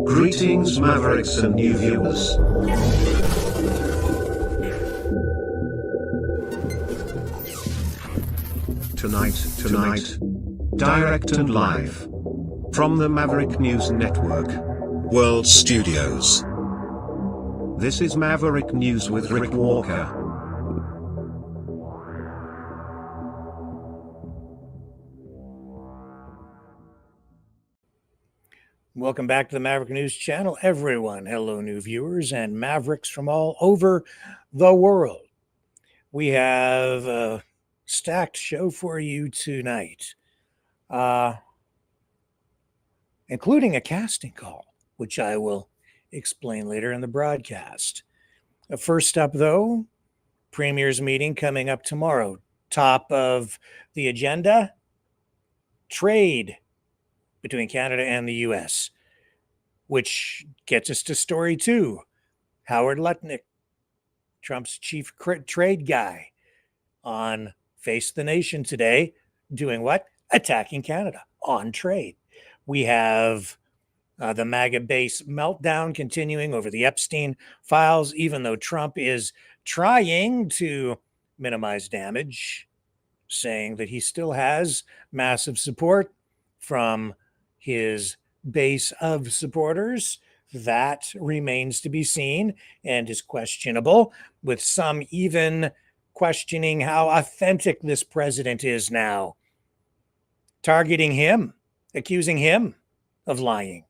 Greetings, Mavericks and new viewers. Tonight, direct and live from the Maverick News Network World Studios. This is Maverick News with Rick Walker. Welcome back to the Maverick News Channel, everyone. Hello, new viewers and Mavericks from all over the world. We have a stacked show for you tonight, including a casting call, which I will explain later in the broadcast. First up, though, Premier's meeting coming up tomorrow. Top of the agenda, trade between Canada and the U.S., which gets us to story 2. Howard Lutnick, Trump's chief trade guy, on Face the Nation today, doing what? Attacking Canada on trade. We have the MAGA base meltdown continuing over the Epstein files, even though Trump is trying to minimize damage, saying that he still has massive support from his base of supporters. That remains to be seen and is questionable, with some even questioning how authentic this president is now, targeting him, accusing him of lying,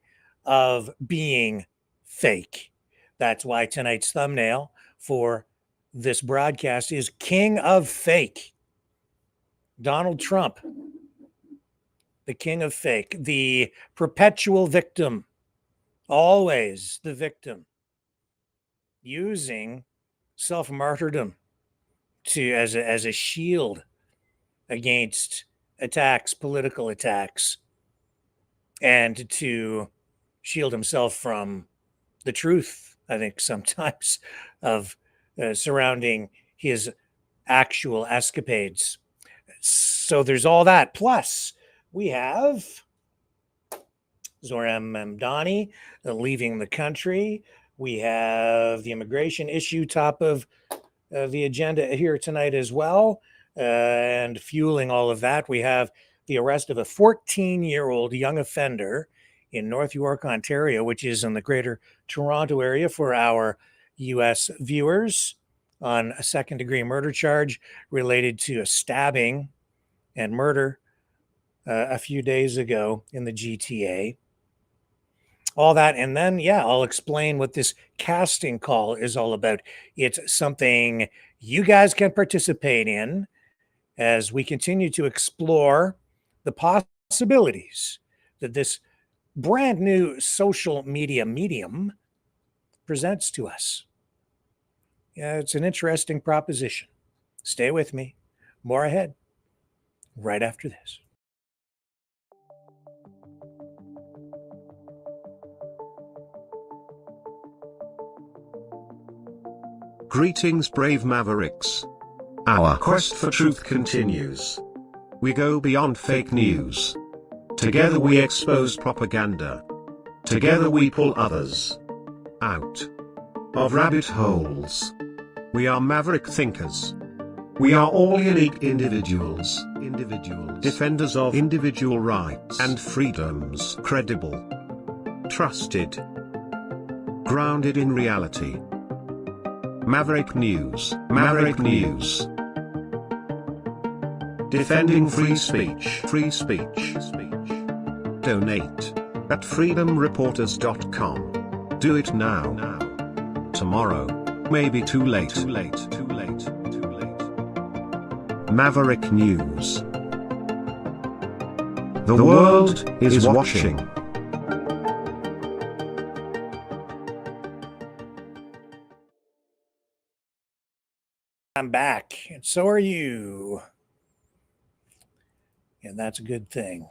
of being fake. That's why tonight's thumbnail for this broadcast is King of Fake. Donald Trump, the king of fake, the perpetual victim, always the victim, using self-martyrdom as a shield against attacks, political attacks, and to shield himself from the truth, I think, sometimes, of surrounding his actual escapades. So there's all that. Plus, we have Zohran Mamdani leaving the country. We have the immigration issue top of the agenda here tonight as well. And fueling all of that, we have the arrest of a 14-year-old young offender in North York, Ontario, which is in the Greater Toronto area for our U.S. viewers, on a second-degree murder charge related to a stabbing and murder a few days ago in the GTA. All that, and then, I'll explain what this casting call is all about. It's something you guys can participate in as we continue to explore the possibilities that this brand new social media medium presents to us. Yeah, it's an interesting proposition. Stay with me. More ahead, right after this. Greetings, brave Mavericks. Our quest for truth continues. We go beyond fake news. Together we expose propaganda. Together we pull others out of rabbit holes. We are Maverick thinkers. We are all unique individuals, defenders of individual rights and freedoms, credible, trusted, grounded in reality. Maverick News. Defending free speech. Donate at freedomreporters.com. Do it now. Tomorrow may be too late. Maverick News. The world is watching. I'm back, and so are you. And that's a good thing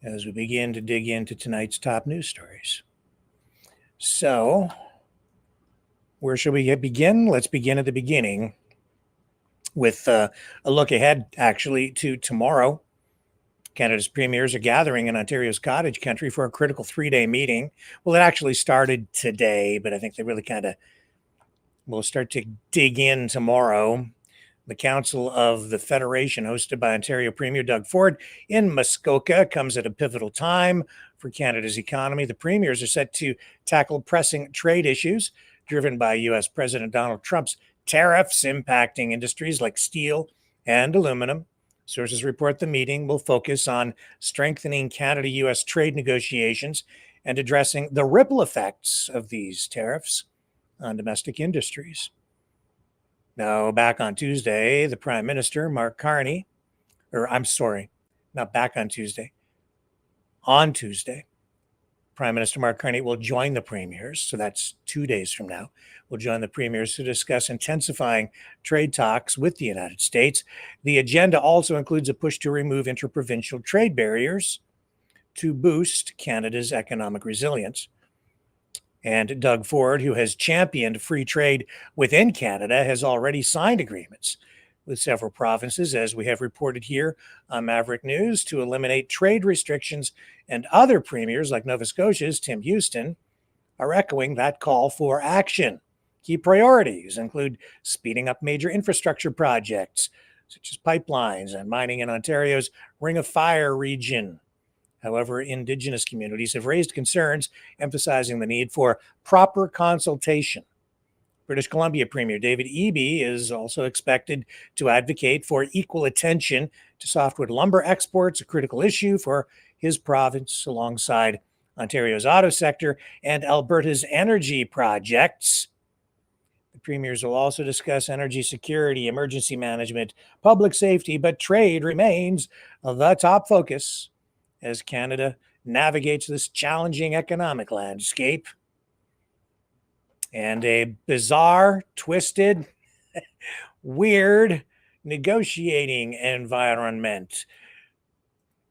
as we begin to dig into tonight's top news stories. So, where shall we begin? Let's begin at the beginning with a look ahead, actually, to tomorrow Canada's premiers are gathering in Ontario's cottage country for a critical 3-day meeting. Well, it actually started today, but I think they really kind of will start to dig in tomorrow. The Council of the Federation, hosted by Ontario Premier Doug Ford in Muskoka, comes at a pivotal time for Canada's economy. The premiers are set to tackle pressing trade issues driven by U.S. President Donald Trump's tariffs impacting industries like steel and aluminum. Sources report the meeting will focus on strengthening Canada-U.S. trade negotiations and addressing the ripple effects of these tariffs on domestic industries. Now, back on Tuesday, the Prime Minister, Mark Carney, not back on Tuesday, on Tuesday, Prime Minister Mark Carney will join the premiers, so that's 2 days from now, will join the premiers to discuss intensifying trade talks with the United States. The agenda also includes a push to remove interprovincial trade barriers to boost Canada's economic resilience. And Doug Ford, who has championed free trade within Canada, has already signed agreements with several provinces, as we have reported here on Maverick News, to eliminate trade restrictions. And other premiers, like Nova Scotia's Tim Houston, are echoing that call for action. Key priorities include speeding up major infrastructure projects, such as pipelines and mining in Ontario's Ring of Fire region. However, Indigenous communities have raised concerns, emphasizing the need for proper consultation. British Columbia Premier David Eby is also expected to advocate for equal attention to softwood lumber exports, a critical issue for his province, alongside Ontario's auto sector and Alberta's energy projects. The premiers will also discuss energy security, emergency management, public safety, but trade remains the top focus as Canada navigates this challenging economic landscape. And a bizarre, twisted, weird negotiating environment.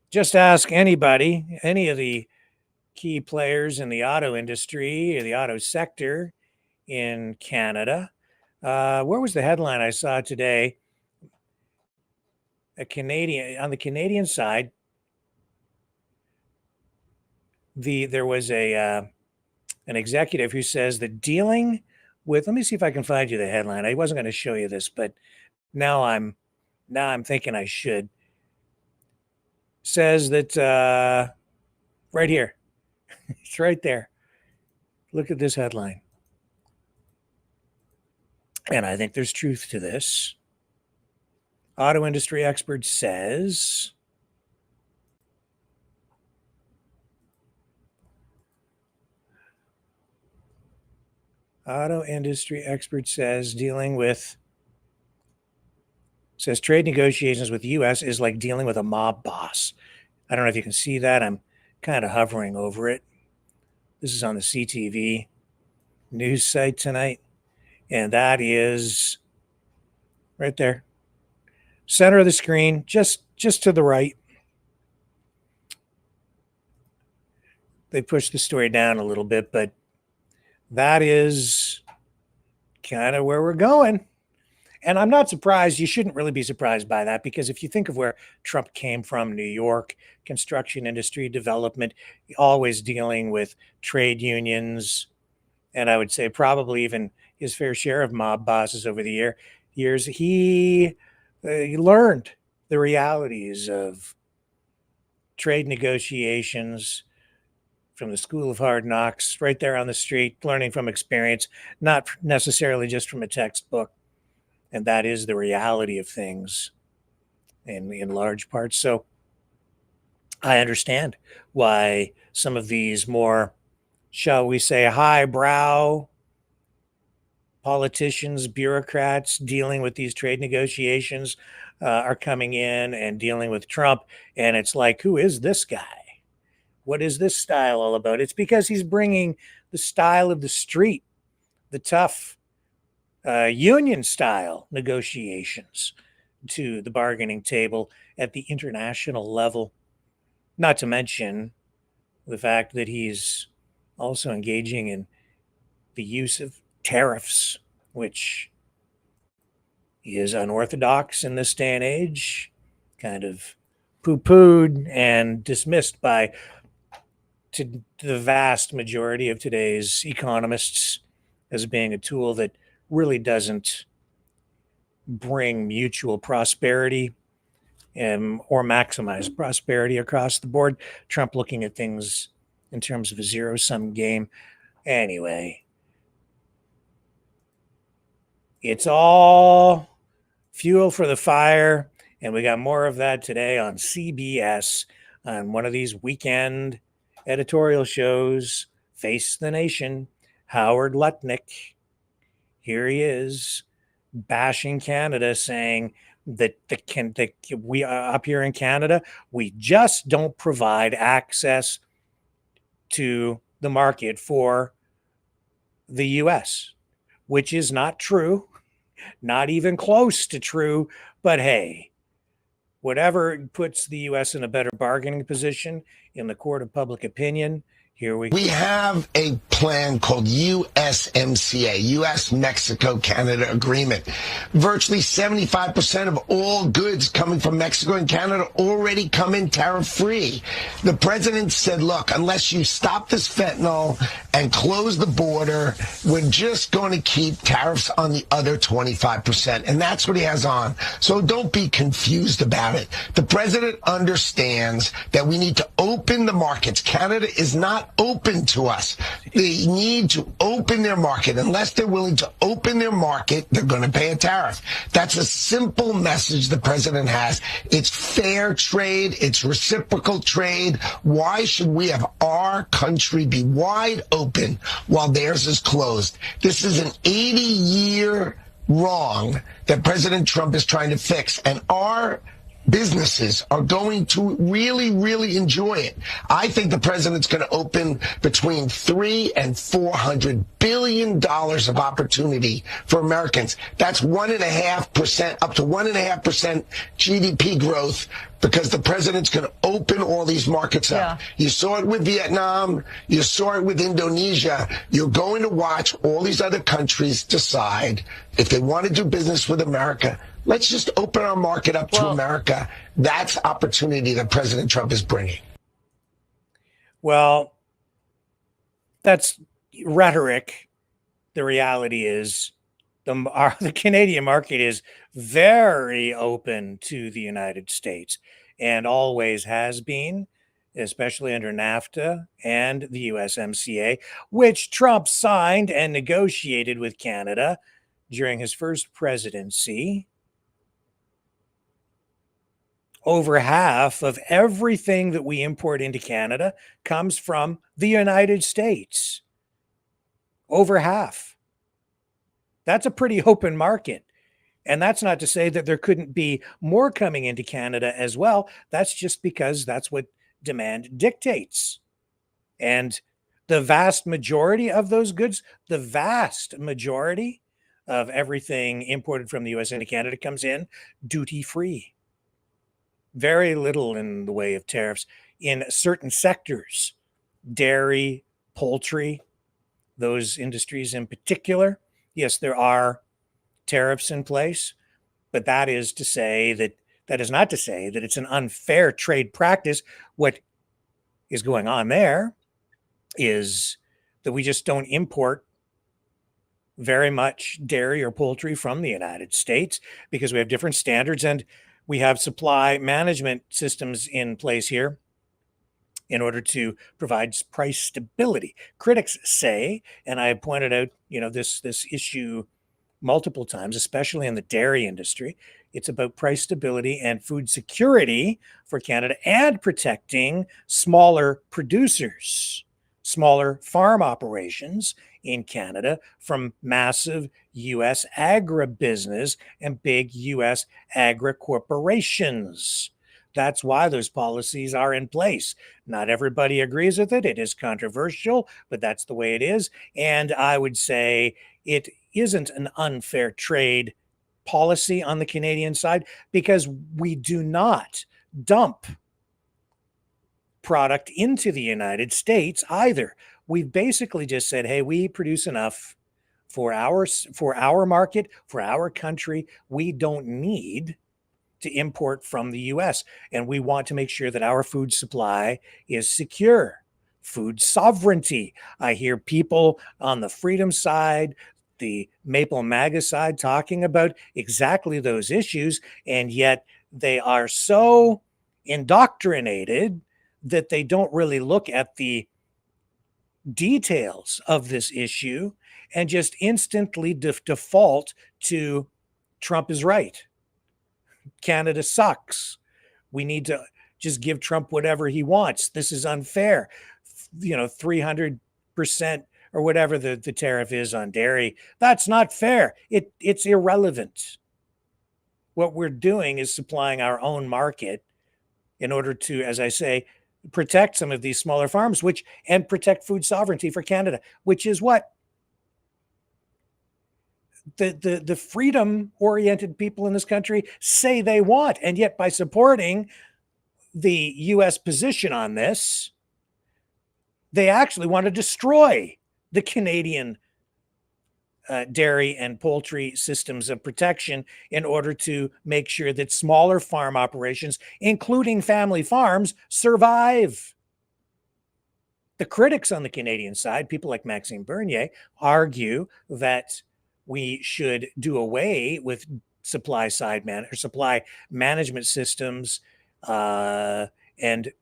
Just ask anybody, any of the key players in the auto industry or the auto sector in Canada. Where was the headline I saw today? On the Canadian side, there was an executive who says that dealing with, let me see if I can find you the headline. I wasn't going to show you this, but now I'm thinking I should. Says that right here, it's right there. Look at this headline. And I think there's truth to this. Auto industry expert says says trade negotiations with the U.S. is like dealing with a mob boss. I don't know if you can see that. I'm kind of hovering over it. This is on the CTV news site tonight. And that is right there. Center of the screen, just to the right. They pushed the story down a little bit, but that is kind of where we're going. And I'm not surprised. You shouldn't really be surprised by that, because if you think of where Trump came from, New York, construction industry, development, always dealing with trade unions, and I would say probably even his fair share of mob bosses over the years, he learned the realities of trade negotiations from the School of Hard Knocks, right there on the street, learning from experience, not necessarily just from a textbook. And that is the reality of things in large part. So I understand why some of these more, shall we say, highbrow politicians, bureaucrats dealing with these trade negotiations are coming in and dealing with Trump. And it's like, who is this guy? What is this style all about? It's because he's bringing the style of the street, the tough union style negotiations to the bargaining table at the international level. Not to mention the fact that he's also engaging in the use of tariffs, which is unorthodox in this day and age, kind of poo-pooed and dismissed by the vast majority of today's economists as being a tool that really doesn't bring mutual prosperity or maximize prosperity across the board. Trump looking at things in terms of a zero-sum game. Anyway, it's all fuel for the fire, and we got more of that today on CBS on one of these weekend editorial shows. Face the Nation. Howard Lutnick, here he is, bashing Canada, saying that we up here in Canada, we just don't provide access to the market for the US, which is not true, not even close to true. But hey, whatever puts the US in a better bargaining position in the court of public opinion, here we go. We have a plan called USMCA, US-Mexico-Canada Agreement. Virtually 75% of all goods coming from Mexico and Canada already come in tariff-free. The president said, look, unless you stop this fentanyl and close the border, we're just going to keep tariffs on the other 25%. And that's what he has on. So don't be confused about it. The president understands that we need to open the markets. Canada is not open to us. They need to open their market. Unless they're willing to open their market, they're going to pay a tariff. That's a simple message the president has. It's fair trade. It's reciprocal trade. Why should we have our country be wide open while theirs is closed? This is an 80-year wrong that President Trump is trying to fix, and our businesses are going to really, really enjoy it. I think the president's going to open between $300 and $400 billion of opportunity for Americans. That's 1.5%, up to 1.5% GDP growth, because the president's going to open all these markets up. Yeah. You saw it with Vietnam. You saw it with Indonesia. You're going to watch all these other countries decide if they want to do business with America. Let's just open our market up to America. That's opportunity that President Trump is bringing. Well, that's rhetoric. The reality is the Canadian market is very open to the United States and always has been, especially under NAFTA and the USMCA, which Trump signed and negotiated with Canada during his first presidency. Over half of everything that we import into Canada comes from the United States. Over half. That's a pretty open market. And that's not to say that there couldn't be more coming into Canada as well. That's just because that's what demand dictates. And the vast majority of those goods, the vast majority of everything imported from the US into Canada comes in duty-free. Very little in the way of tariffs in certain sectors, dairy, poultry, those industries in particular. Yes, there are tariffs in place, but that is not to say that it's an unfair trade practice. What is going on there is that we just don't import very much dairy or poultry from the United States because we have different standards, and we have supply management systems in place here in order to provide price stability. Critics say, and I have pointed out, this issue multiple times, especially in the dairy industry, it's about price stability and food security for Canada and protecting smaller producers, smaller farm operations in Canada from massive U.S. agribusiness and big U.S. agri corporations. That's why those policies are in place. Not everybody agrees with it. It is controversial, but that's the way it is. And I would say it isn't an unfair trade policy on the Canadian side because we do not dump product into the United States either. We've basically just said, hey, we produce enough for our market, for our country. We don't need to import from the US. And we want to make sure that our food supply is secure. Food sovereignty. I hear people on the freedom side, the Maple MAGA side, talking about exactly those issues, and yet they are so indoctrinated that they don't really look at the details of this issue and just instantly default to Trump is right. Canada sucks. We need to just give Trump whatever he wants. This is unfair. 300% or whatever the tariff is on dairy. That's not fair. It's irrelevant. What we're doing is supplying our own market in order to, as I say, protect some of these smaller farms, and protect food sovereignty for Canada, which is what the freedom-oriented people in this country say they want. And yet by supporting the US position on this, they actually want to destroy the Canadian dairy and poultry systems of protection in order to make sure that smaller farm operations, including family farms, survive. The critics on the Canadian side, people like Maxime Bernier, argue that we should do away with supply management systems and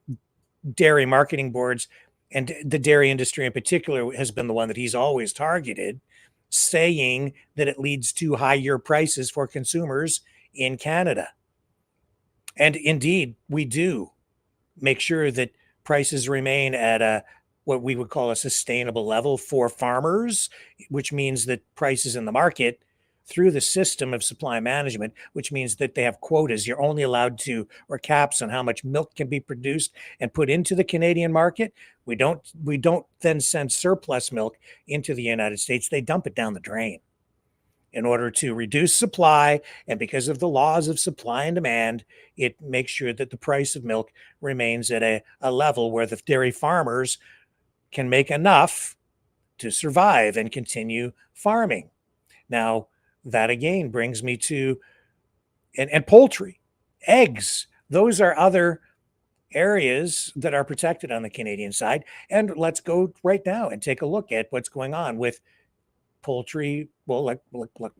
dairy marketing boards. And the dairy industry in particular has been the one that he's always targeted, saying that it leads to higher prices for consumers in Canada. And indeed, we do make sure that prices remain at what we would call a sustainable level for farmers, which means that prices in the market through the system of supply management, which means that they have quotas. You're only allowed to, or caps on how much milk can be produced and put into the Canadian market. We don't then send surplus milk into the United States. They dump it down the drain in order to reduce supply. And because of the laws of supply and demand, it makes sure that the price of milk remains at a level where the dairy farmers can make enough to survive and continue farming. Now, that again brings me to, and poultry, eggs, those are other areas that are protected on the Canadian side. And let's go right now and take a look at what's going on with poultry. Well, let's look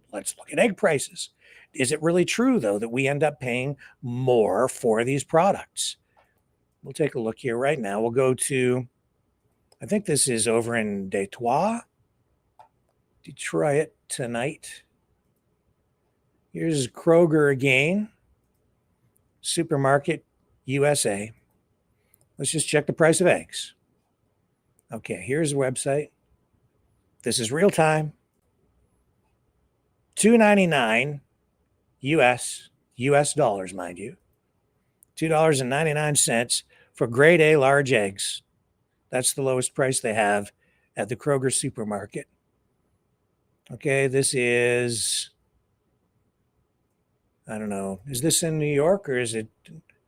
at egg prices. Is it really true, though, that we end up paying more for these products? We'll take a look here right now. We'll go to, I think this is over in Detroit tonight. Here's Kroger again, Supermarket USA. Let's just check the price of eggs. Okay, here's the website. This is real time. $2.99 US dollars, mind you. $2.99 for grade A large eggs. That's the lowest price they have at the Kroger supermarket. Okay, this is, I don't know, is this in New York or is it,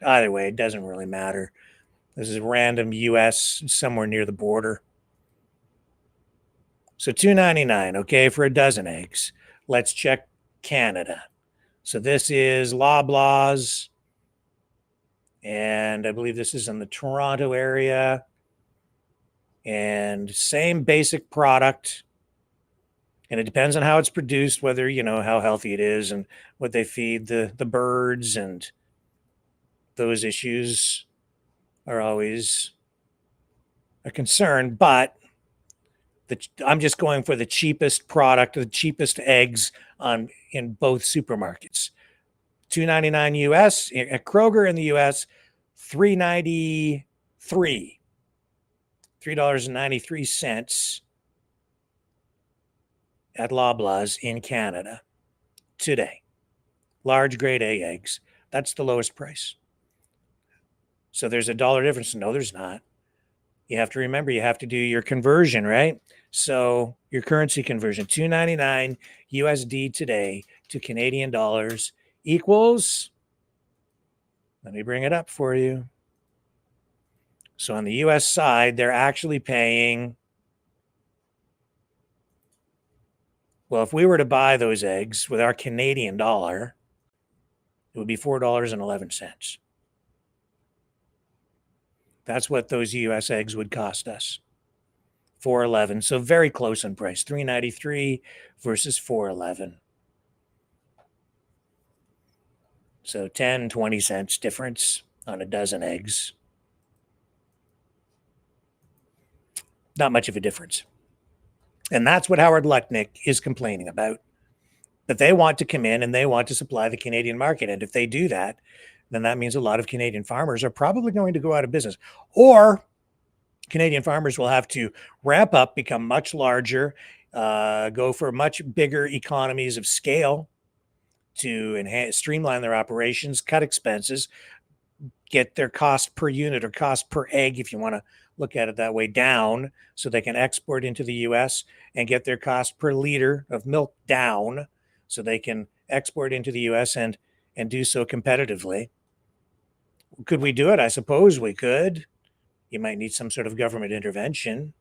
either way, it doesn't really matter. This is random US, somewhere near the border. So $2.99, okay, for a dozen eggs. Let's check Canada. So this is Loblaws, and I believe this is in the Toronto area. And same basic product. And it depends on how it's produced, whether, how healthy it is and what they feed the birds, and those issues are always a concern. But I'm just going for the cheapest product, the cheapest eggs in both supermarkets. $2.99 US at Kroger in the US, $3.93 at Loblaws in Canada today. Large grade A eggs. That's the lowest price. So there's a $1 difference. No, there's not. You have to remember, you have to do your conversion, right? So your currency conversion, $2.99 USD today to Canadian dollars equals, let me bring it up for you. So on the US side, they're actually paying, well, if we were to buy those eggs with our Canadian dollar, It would be $4.11. That's what those U.S. eggs would cost us. $4.11. So very close in price. $3.93 versus $4.11. So 10, 20 cents difference on a dozen eggs. Not much of a difference. And that's what Howard Lutnick is complaining about. That they want to come in and they want to supply the Canadian market. And if they do that, then that means a lot of Canadian farmers are probably going to go out of business. Or Canadian farmers will have to ramp up, become much larger, go for much bigger economies of scale to enhance, streamline their operations, cut expenses, get their cost per unit or cost per egg, if you want to look at it that way, down so they can export into the U.S. and get their cost per liter of milk down so they can export into the U.S. and do so competitively. Could we do it? I suppose we could. You might need some sort of government intervention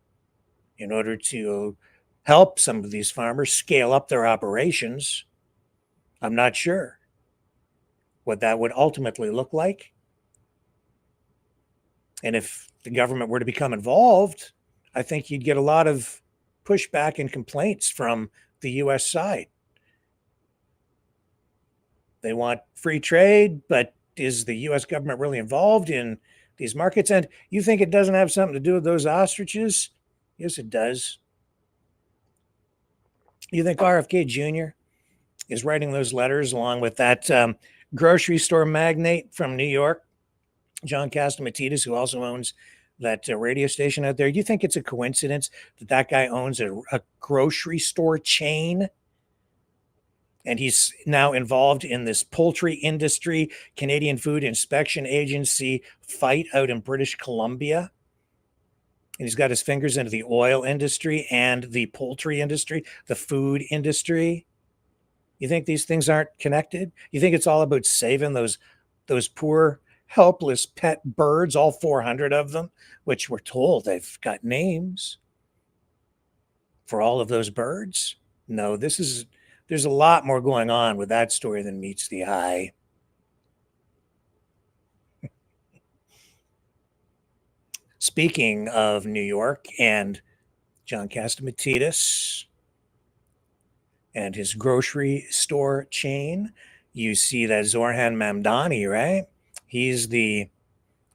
in order to help some of these farmers scale up their operations. I'm not sure what that would ultimately look like. And if the government were to become involved, I think you'd get a lot of pushback and complaints from the U.S. side. They want free trade, but is the U.S. government really involved in these markets? And you think it doesn't have something to do with those ostriches? Yes, it does. You think RFK Jr. is writing those letters along with that grocery store magnate from New York, John Catsimatidis, who also owns that radio station out there? Do you think it's a coincidence that that guy owns a grocery store chain? And he's now involved in this poultry industry, Canadian Food Inspection Agency fight out in British Columbia. And he's got his fingers into the oil industry and the poultry industry, the food industry. You think these things aren't connected? You think it's all about saving those poor, helpless pet birds, all 400 of them, which we're told they've got names for all of those birds? No, there's a lot more going on with that story than meets the eye. Speaking of New York and John Catsimatidis and his grocery store chain, you see that Zoran Mamdani, right? He's the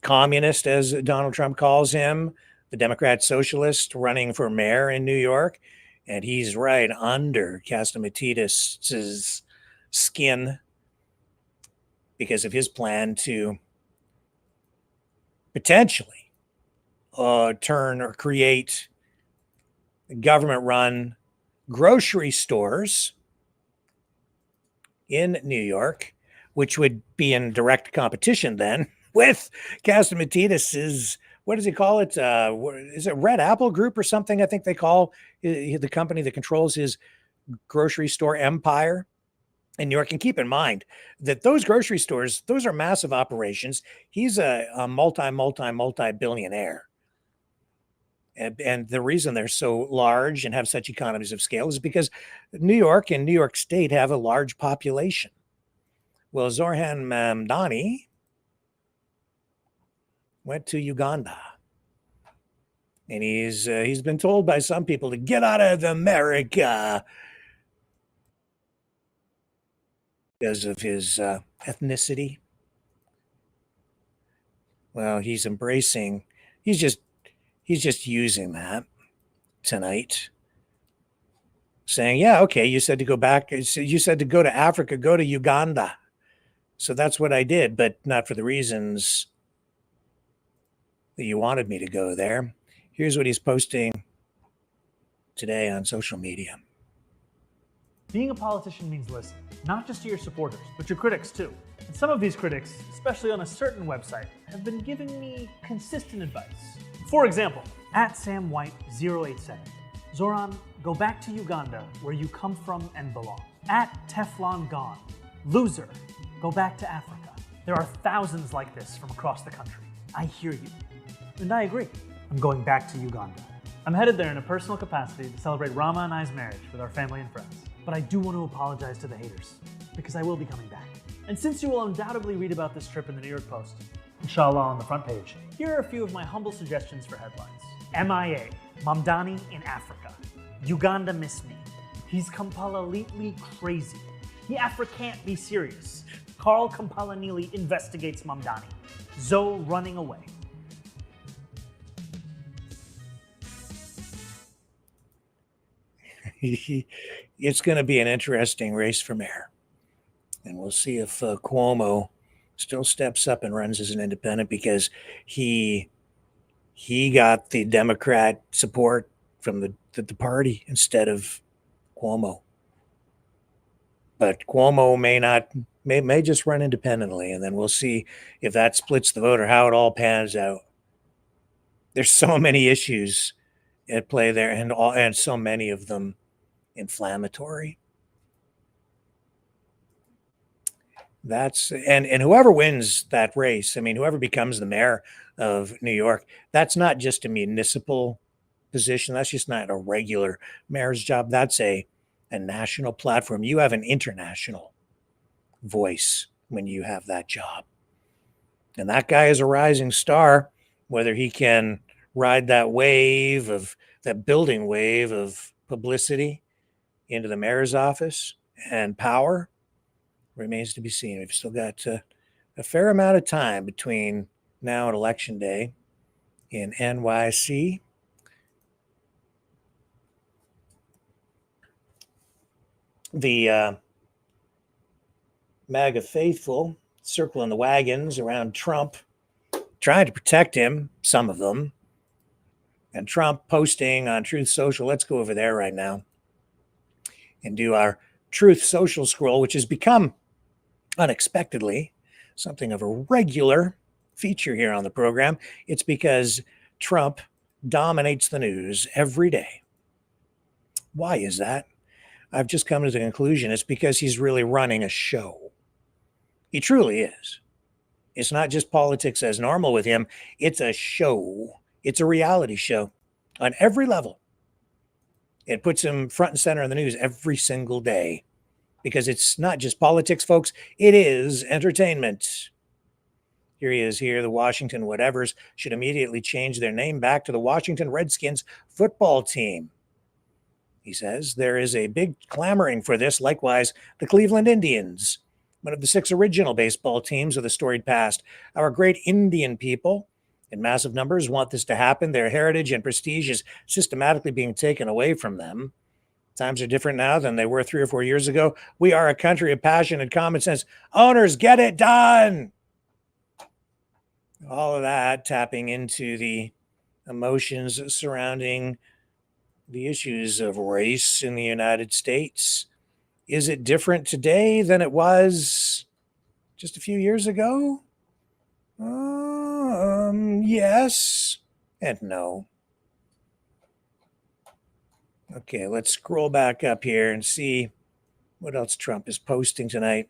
communist, as Donald Trump calls him, the Democrat socialist running for mayor in New York. And he's right under Catsimatidis' skin because of his plan to potentially turn or create government-run grocery stores in New York, which would be in direct competition then with Catsimatidis', what does he call it? Is it Red Apple Group or something? I think they call the company that controls his grocery store empire in New York. And keep in mind that those grocery stores, those are massive operations. He's a multi-billionaire. And the reason they're so large and have such economies of scale is because New York and New York State have a large population. Well, Zoran Mamdani went to Uganda. And he's been told by some people to get out of America because of his ethnicity. Well, he's just using that tonight, saying, yeah, okay, you said to go back. You said to go to Africa, go to Uganda. So that's what I did, but not for the reasons that you wanted me to go there. Here's what he's posting today on social media. Being a politician means listening, not just to your supporters, but your critics too. And some of these critics, especially on a certain website, have been giving me consistent advice. For example, @SamWhite087. Zoran, go back to Uganda, where you come from and belong. @TeflonGone. Loser, go back to Africa. There are thousands like this from across the country. I hear you. And I agree. I'm going back to Uganda. I'm headed there in a personal capacity to celebrate Rama and I's marriage with our family and friends. But I do want to apologize to the haters, because I will be coming back. And since you will undoubtedly read about this trip in the New York Post, inshallah on the front page, here are a few of my humble suggestions for headlines. MIA, Mamdani in Africa. Uganda miss me. He's completely crazy. He Afra can't be serious. Carl Kampala-Neely investigates Mamdani. Zoe running away. It's going to be an interesting race for mayor. And we'll see if Cuomo still steps up and runs as an independent, because he got the Democrat support from the party instead of Cuomo. But Cuomo may just run independently, and then we'll see if that splits the vote or how it all pans out. There's so many issues at play there, and so many of them inflammatory. And whoever wins that race, I mean, whoever becomes the mayor of New York, that's not just a municipal position. That's just not a regular mayor's job. That's a national platform. You have an international voice when you have that job. And that guy is a rising star. Whether he can ride that building wave of publicity into the mayor's office and power remains to be seen. We've still got a fair amount of time between now and Election Day in NYC. The MAGA faithful circling the wagons around Trump, trying to protect him, some of them. And Trump posting on Truth Social. Let's go over there right now and do our Truth Social scroll, which has become unexpectedly something of a regular feature here on the program. It's because Trump dominates the news every day. Why is that? I've just come to the conclusion it's because he's really running a show. He truly is. It's not just politics as normal with him. It's a show. It's a reality show on every level. It puts him front and center in the news every single day, because it's not just politics, folks. It is entertainment. Here he is here. The Washington whatevers should immediately change their name back to the Washington Redskins football team. He says there is a big clamoring for this. Likewise, the Cleveland Indians, one of the 6 original baseball teams with a storied past. Our great Indian people in massive numbers want this to happen. Their heritage and prestige is systematically being taken away from them. Times are different now than they were 3 or 4 years ago. We are a country of passion and common sense. Owners, get it done. All of that tapping into the emotions surrounding the issues of race in the United States. Is it different today than it was just a few years ago? Yes and no. Okay, let's scroll back up here and see what else Trump is posting tonight.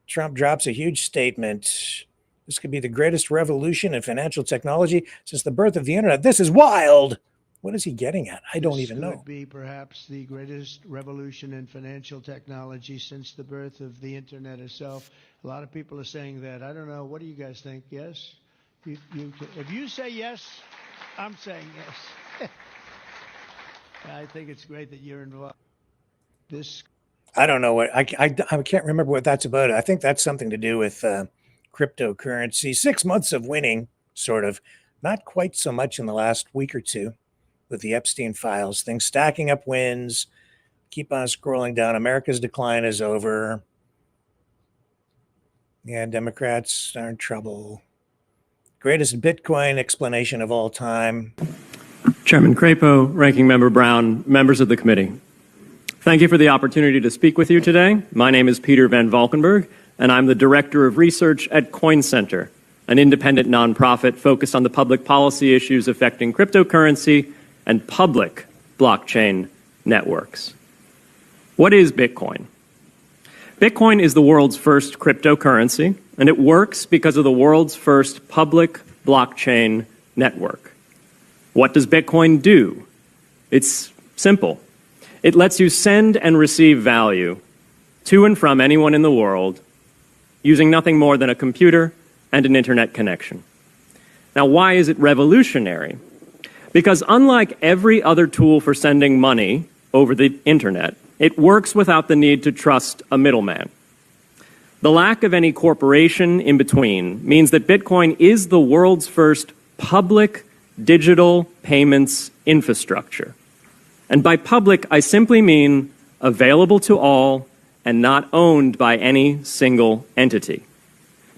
Trump drops a huge statement. This could be the greatest revolution in financial technology since the birth of the internet. This is wild. What is he getting at? I don't even know. This could be perhaps the greatest revolution in financial technology since the birth of the internet itself. A lot of people are saying that. I don't know. What do you guys think? Yes? If you say yes, I'm saying yes. I think it's great that you're involved. I don't know what I can't remember what that's about. I think that's something to do with cryptocurrency. 6 months of winning, sort of. Not quite so much in the last week or two with the Epstein files. Things stacking up wins. Keep on scrolling down. America's decline is over. Yeah, Democrats are in trouble. Greatest Bitcoin explanation of all time. Chairman Crapo, Ranking Member Brown, members of the committee. Thank you for the opportunity to speak with you today. My name is Peter Van Valkenburg, and I'm the Director of Research at Coin Center, an independent nonprofit focused on the public policy issues affecting cryptocurrency and public blockchain networks. What is Bitcoin? Bitcoin is the world's first cryptocurrency, and it works because of the world's first public blockchain network. What does Bitcoin do? It's simple. It lets you send and receive value to and from anyone in the world using nothing more than a computer and an internet connection. Now, why is it revolutionary? Because unlike every other tool for sending money over the internet, it works without the need to trust a middleman. The lack of any corporation in between means that Bitcoin is the world's first public digital payments infrastructure. And by public, I simply mean available to all and not owned by any single entity.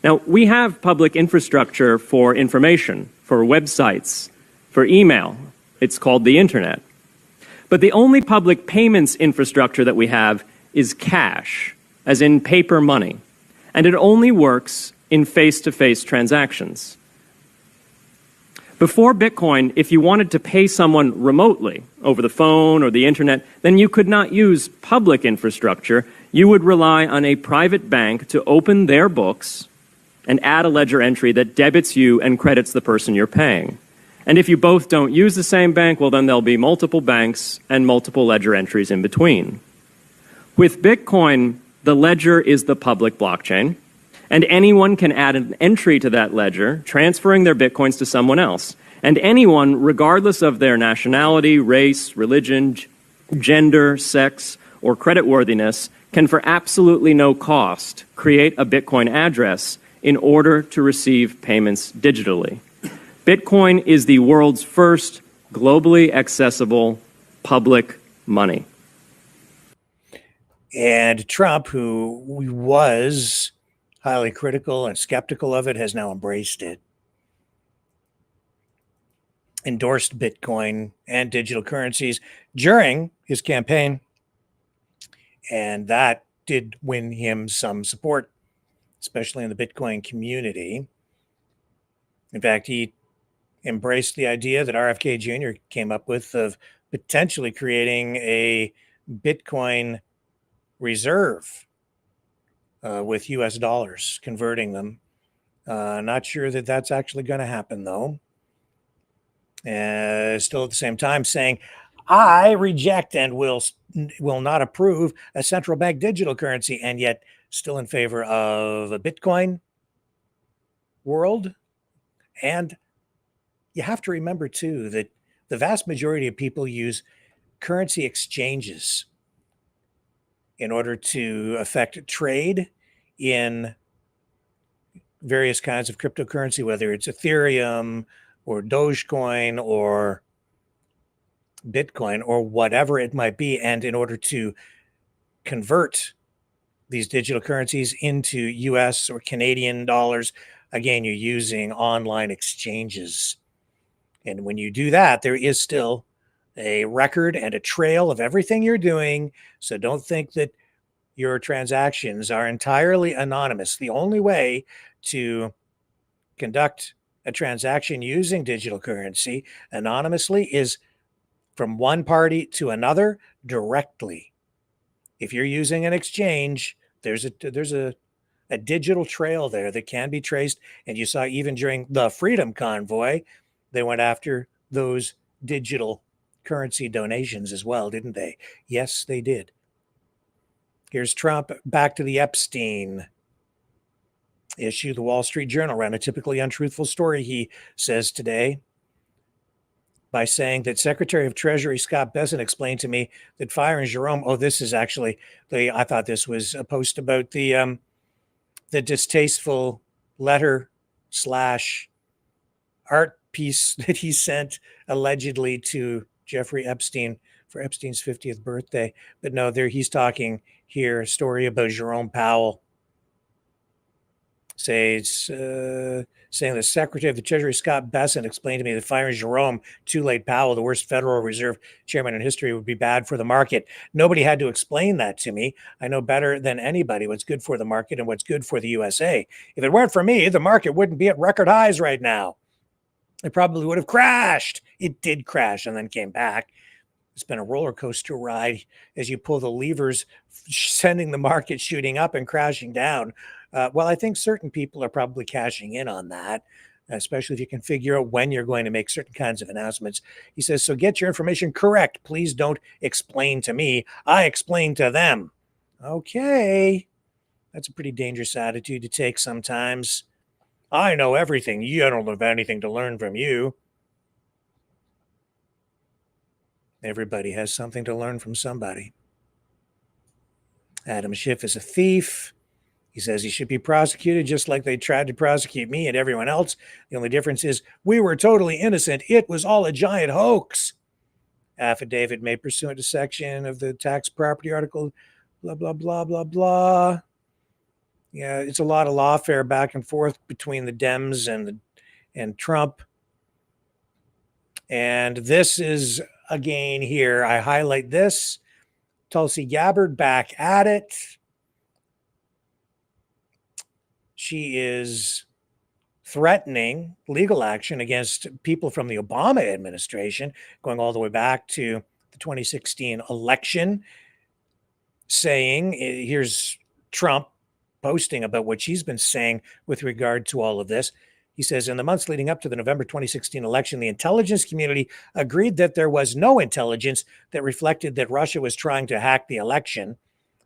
Now, we have public infrastructure for information, for websites, for email. It's called the internet. But the only public payments infrastructure that we have is cash, as in paper money. And it only works in face-to-face transactions. Before Bitcoin, if you wanted to pay someone remotely over the phone or the internet, then you could not use public infrastructure. You would rely on a private bank to open their books and add a ledger entry that debits you and credits the person you're paying. And if you both don't use the same bank, well, then there'll be multiple banks and multiple ledger entries in between. With Bitcoin, the ledger is the public blockchain, and anyone can add an entry to that ledger, transferring their Bitcoins to someone else. And anyone, regardless of their nationality, race, religion, gender, sex, or creditworthiness, can for absolutely no cost create a Bitcoin address in order to receive payments digitally. Bitcoin is the world's first globally accessible public money. And Trump, who was highly critical and skeptical of it, has now embraced it, endorsed Bitcoin and digital currencies during his campaign, and that did win him some support, especially in the Bitcoin community. In fact, he embraced the idea that RFK Jr. came up with of potentially creating a Bitcoin reserve with US dollars, converting them. Not sure that that's actually going to happen, though. Still at the same time saying, I reject and will not approve a central bank digital currency, and yet still in favor of a Bitcoin world. And you have to remember, too, that the vast majority of people use currency exchanges in order to affect trade in various kinds of cryptocurrency, whether it's Ethereum or Dogecoin or Bitcoin or whatever it might be. And in order to convert these digital currencies into US or Canadian dollars, again, you're using online exchanges. And when you do that, there is still a record and a trail of everything you're doing. So don't think that your transactions are entirely anonymous. The only way to conduct a transaction using digital currency anonymously is from one party to another directly. If you're using an exchange, there's a digital trail there that can be traced. And you saw even during the Freedom Convoy, they went after those digital currency donations as well, didn't they? Yes, they did. Here's Trump back to the Epstein issue. The Wall Street Journal ran a typically untruthful story, he says today, by saying that Secretary of Treasury Scott Bessent explained to me that firing Jerome, this is actually, I thought this was a post about the distasteful letter / art piece that he sent allegedly to Jeffrey Epstein for Epstein's 50th birthday. But no, there he's talking here, a story about Jerome Powell. Saying the Secretary of the Treasury, Scott Bessent, explained to me that firing Jerome, too late Powell, the worst Federal Reserve chairman in history, would be bad for the market. Nobody had to explain that to me. I know better than anybody what's good for the market and what's good for the USA. If it weren't for me, the market wouldn't be at record highs right now. It probably would have crashed. It did crash and then came back. It's been a roller coaster ride as you pull the levers, sending the market shooting up and crashing down. Well, I think certain people are probably cashing in on that, especially if you can figure out when you're going to make certain kinds of announcements. He says, so get your information correct. Please don't explain to me. I explain to them. Okay. That's a pretty dangerous attitude to take sometimes. I know everything. You don't have anything to learn from you. Everybody has something to learn from somebody. Adam Schiff is a thief. He says he should be prosecuted just like they tried to prosecute me and everyone else. The only difference is we were totally innocent. It was all a giant hoax. Affidavit made pursuant to section of the tax property article, blah, blah, blah, blah, blah. Yeah, it's a lot of lawfare back and forth between the Dems and Trump. And this is, again, here, I highlight this. Tulsi Gabbard back at it. She is threatening legal action against people from the Obama administration, going all the way back to the 2016 election, saying, here's Trump posting about what she's been saying with regard to all of this. He says, in the months leading up to the November 2016 election, the intelligence community agreed that there was no intelligence that reflected that Russia was trying to hack the election.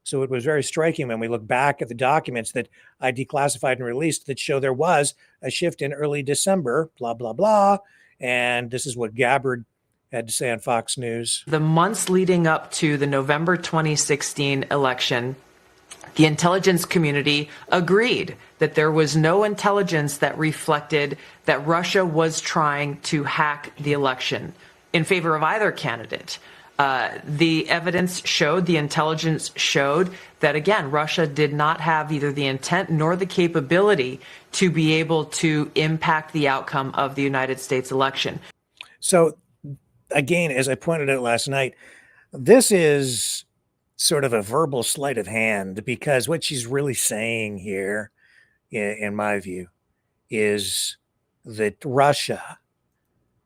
So it was very striking when we look back at the documents that I declassified and released that show there was a shift in early December, blah, blah, blah. And this is what Gabbard had to say on Fox News. The months leading up to the November 2016 election, the intelligence community agreed that there was no intelligence that reflected that Russia was trying to hack the election in favor of either candidate. The evidence showed, the intelligence showed that, again, Russia did not have either the intent nor the capability to be able to impact the outcome of the United States election. So, again, as I pointed out last night, this is sort of a verbal sleight of hand, because what she's really saying here, in my view, is that Russia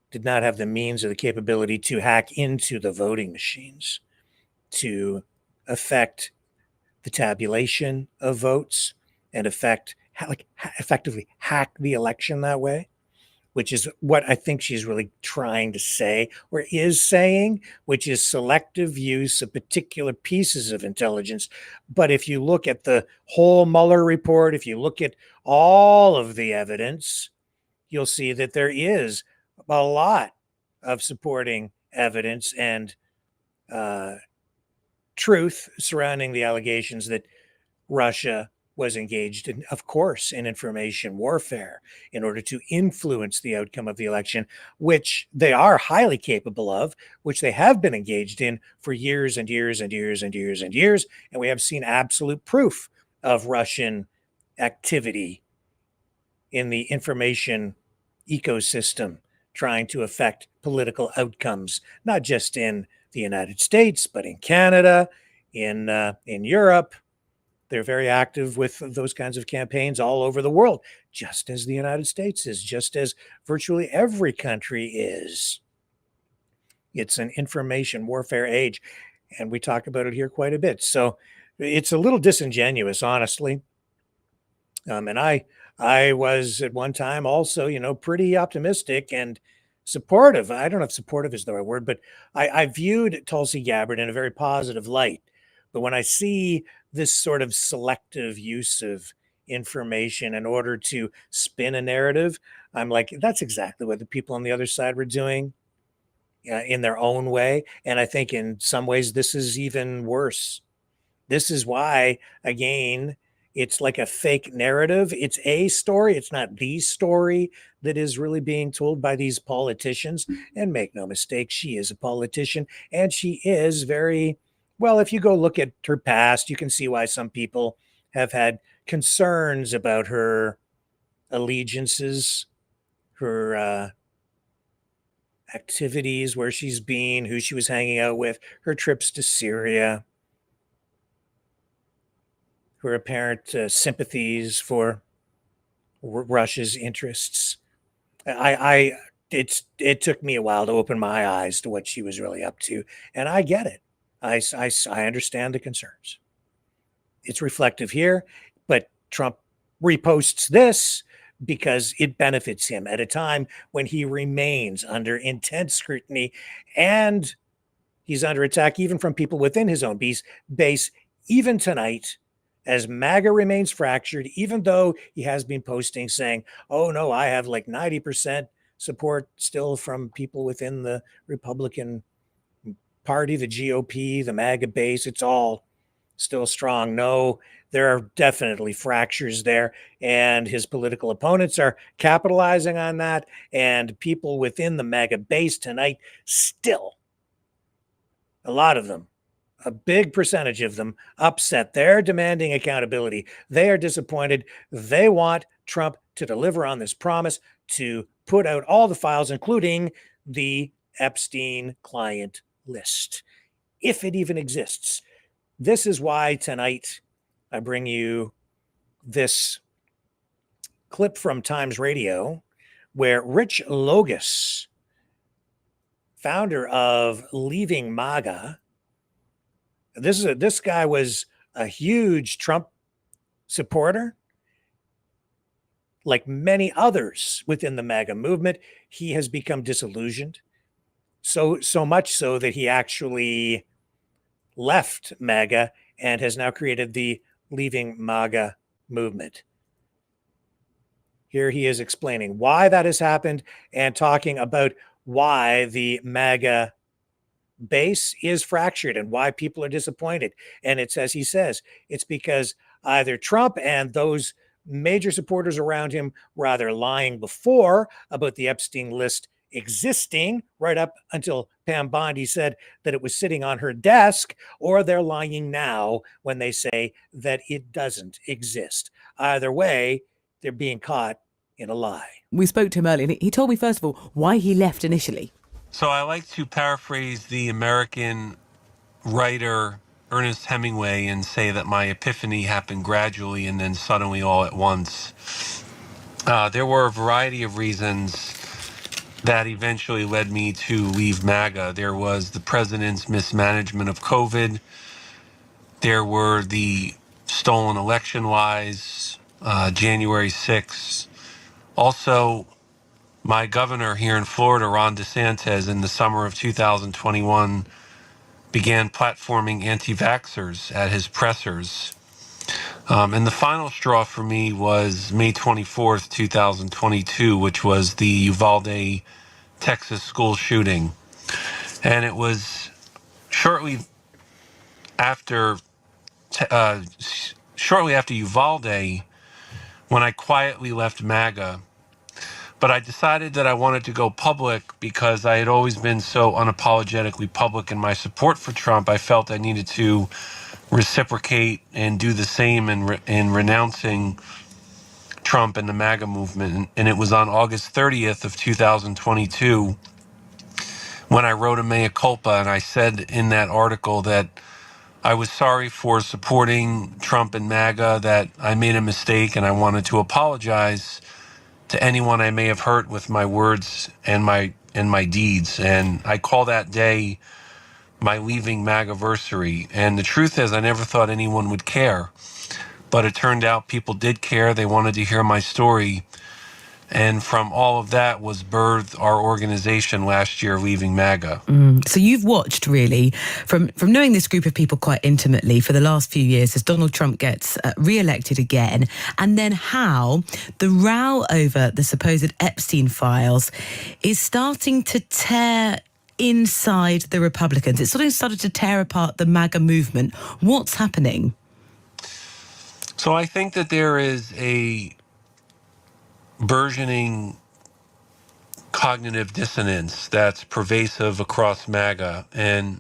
did not have the means or the capability to hack into the voting machines to affect the tabulation of votes and effectively hack the election that way, which is what I think she's really trying to say, or is saying, which is selective use of particular pieces of intelligence. But if you look at the whole Mueller report, if you look at all of the evidence, you'll see that there is a lot of supporting evidence and truth surrounding the allegations that Russia was engaged in, of course, in information warfare in order to influence the outcome of the election, which they are highly capable of, which they have been engaged in for years and years and years and years and years. And we have seen absolute proof of Russian activity in the information ecosystem trying to affect political outcomes, not just in the United States, but in Canada, in Europe. They're very active with those kinds of campaigns all over the world, just as the United States is, just as virtually every country is. It's an information warfare age, and we talk about it here quite a bit. So it's a little disingenuous, honestly. And I was at one time also, pretty optimistic and supportive. I don't know if supportive is the right word, but I viewed Tulsi Gabbard in a very positive light. But when I see this sort of selective use of information in order to spin a narrative, I'm like, that's exactly what the people on the other side were doing in their own way. And I think in some ways, this is even worse. This is why, again, it's like a fake narrative. It's a story. It's not the story that is really being told by these politicians. And make no mistake, she is a politician, and she is very... Well, if you go look at her past, you can see why some people have had concerns about her allegiances, her activities, where she's been, who she was hanging out with, her trips to Syria, her apparent sympathies for Russia's interests. It took me a while to open my eyes to what she was really up to, and I get it. I understand the concerns. It's reflective here, but Trump reposts this because it benefits him at a time when he remains under intense scrutiny, and he's under attack even from people within his own base. Even tonight, as MAGA remains fractured, even though he has been posting saying, oh no, I have like 90% support still from people within the Republican Party, the GOP, the MAGA base. It's all still strong. No, there are definitely fractures there, and his political opponents are capitalizing on that. And people within the MAGA base tonight, still, a lot of them, a big percentage of them, upset. They're demanding accountability. They are disappointed. They want Trump to deliver on this promise to put out all the files, including the Epstein client list, if it even exists. This is why tonight I bring you this clip from Times Radio where Rich Logus, founder of Leaving MAGA, this guy was a huge Trump supporter. Like many others within the MAGA movement, he has become disillusioned. So much so that he actually left MAGA and has now created the Leaving MAGA movement. Here he is explaining why that has happened and talking about why the MAGA base is fractured and why people are disappointed. And it's, as he says, it's because either Trump and those major supporters around him were either lying before about the Epstein list existing, right up until Pam Bondi said that it was sitting on her desk, or they're lying now when they say that it doesn't exist. Either way, they're being caught in a lie. We spoke to him earlier, and he told me, first of all, why he left initially. So I like to paraphrase the American writer Ernest Hemingway and say that my epiphany happened gradually and then suddenly all at once. There were a variety of reasons that eventually led me to leave MAGA. There was the president's mismanagement of COVID. There were the stolen election lies, January 6th. Also, my governor here in Florida, Ron DeSantis, in the summer of 2021, began platforming anti-vaxxers at his pressers. And the final straw for me was May 24th, 2022, which was the Uvalde, Texas school shooting. And it was shortly after Uvalde when I quietly left MAGA. But I decided that I wanted to go public because I had always been so unapologetically public in my support for Trump. I felt I needed to reciprocate and do the same in renouncing Trump and the MAGA movement. And it was on August 30th of 2022 when I wrote a mea culpa, and I said in that article that I was sorry for supporting Trump and MAGA, that I made a mistake, and I wanted to apologize to anyone I may have hurt with my words and my deeds. And I call that day my Leaving MAGAversary. And the truth is, I never thought anyone would care, but it turned out people did care. They wanted to hear my story. And from all of that was birthed our organization last year, Leaving MAGA. So you've watched, really, from knowing this group of people quite intimately for the last few years as Donald Trump gets re-elected again, and then how the row over the supposed Epstein files is starting to tear inside the Republicans. It's sort of started to tear apart the MAGA movement. What's happening? So I think that there is a burgeoning cognitive dissonance that's pervasive across MAGA. And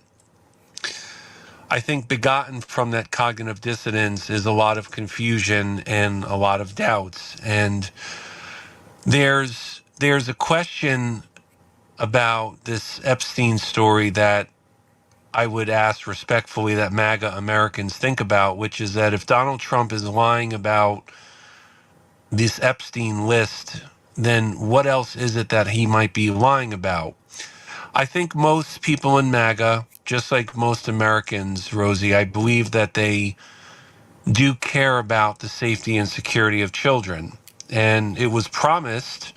I think begotten from that cognitive dissonance is a lot of confusion and a lot of doubts. And there's a question about this Epstein story that I would ask respectfully that MAGA Americans think about, which is that if Donald Trump is lying about this Epstein list, then what else is it that he might be lying about? I think most people in MAGA, just like most Americans, Rosie, I believe that they do care about the safety and security of children. And it was promised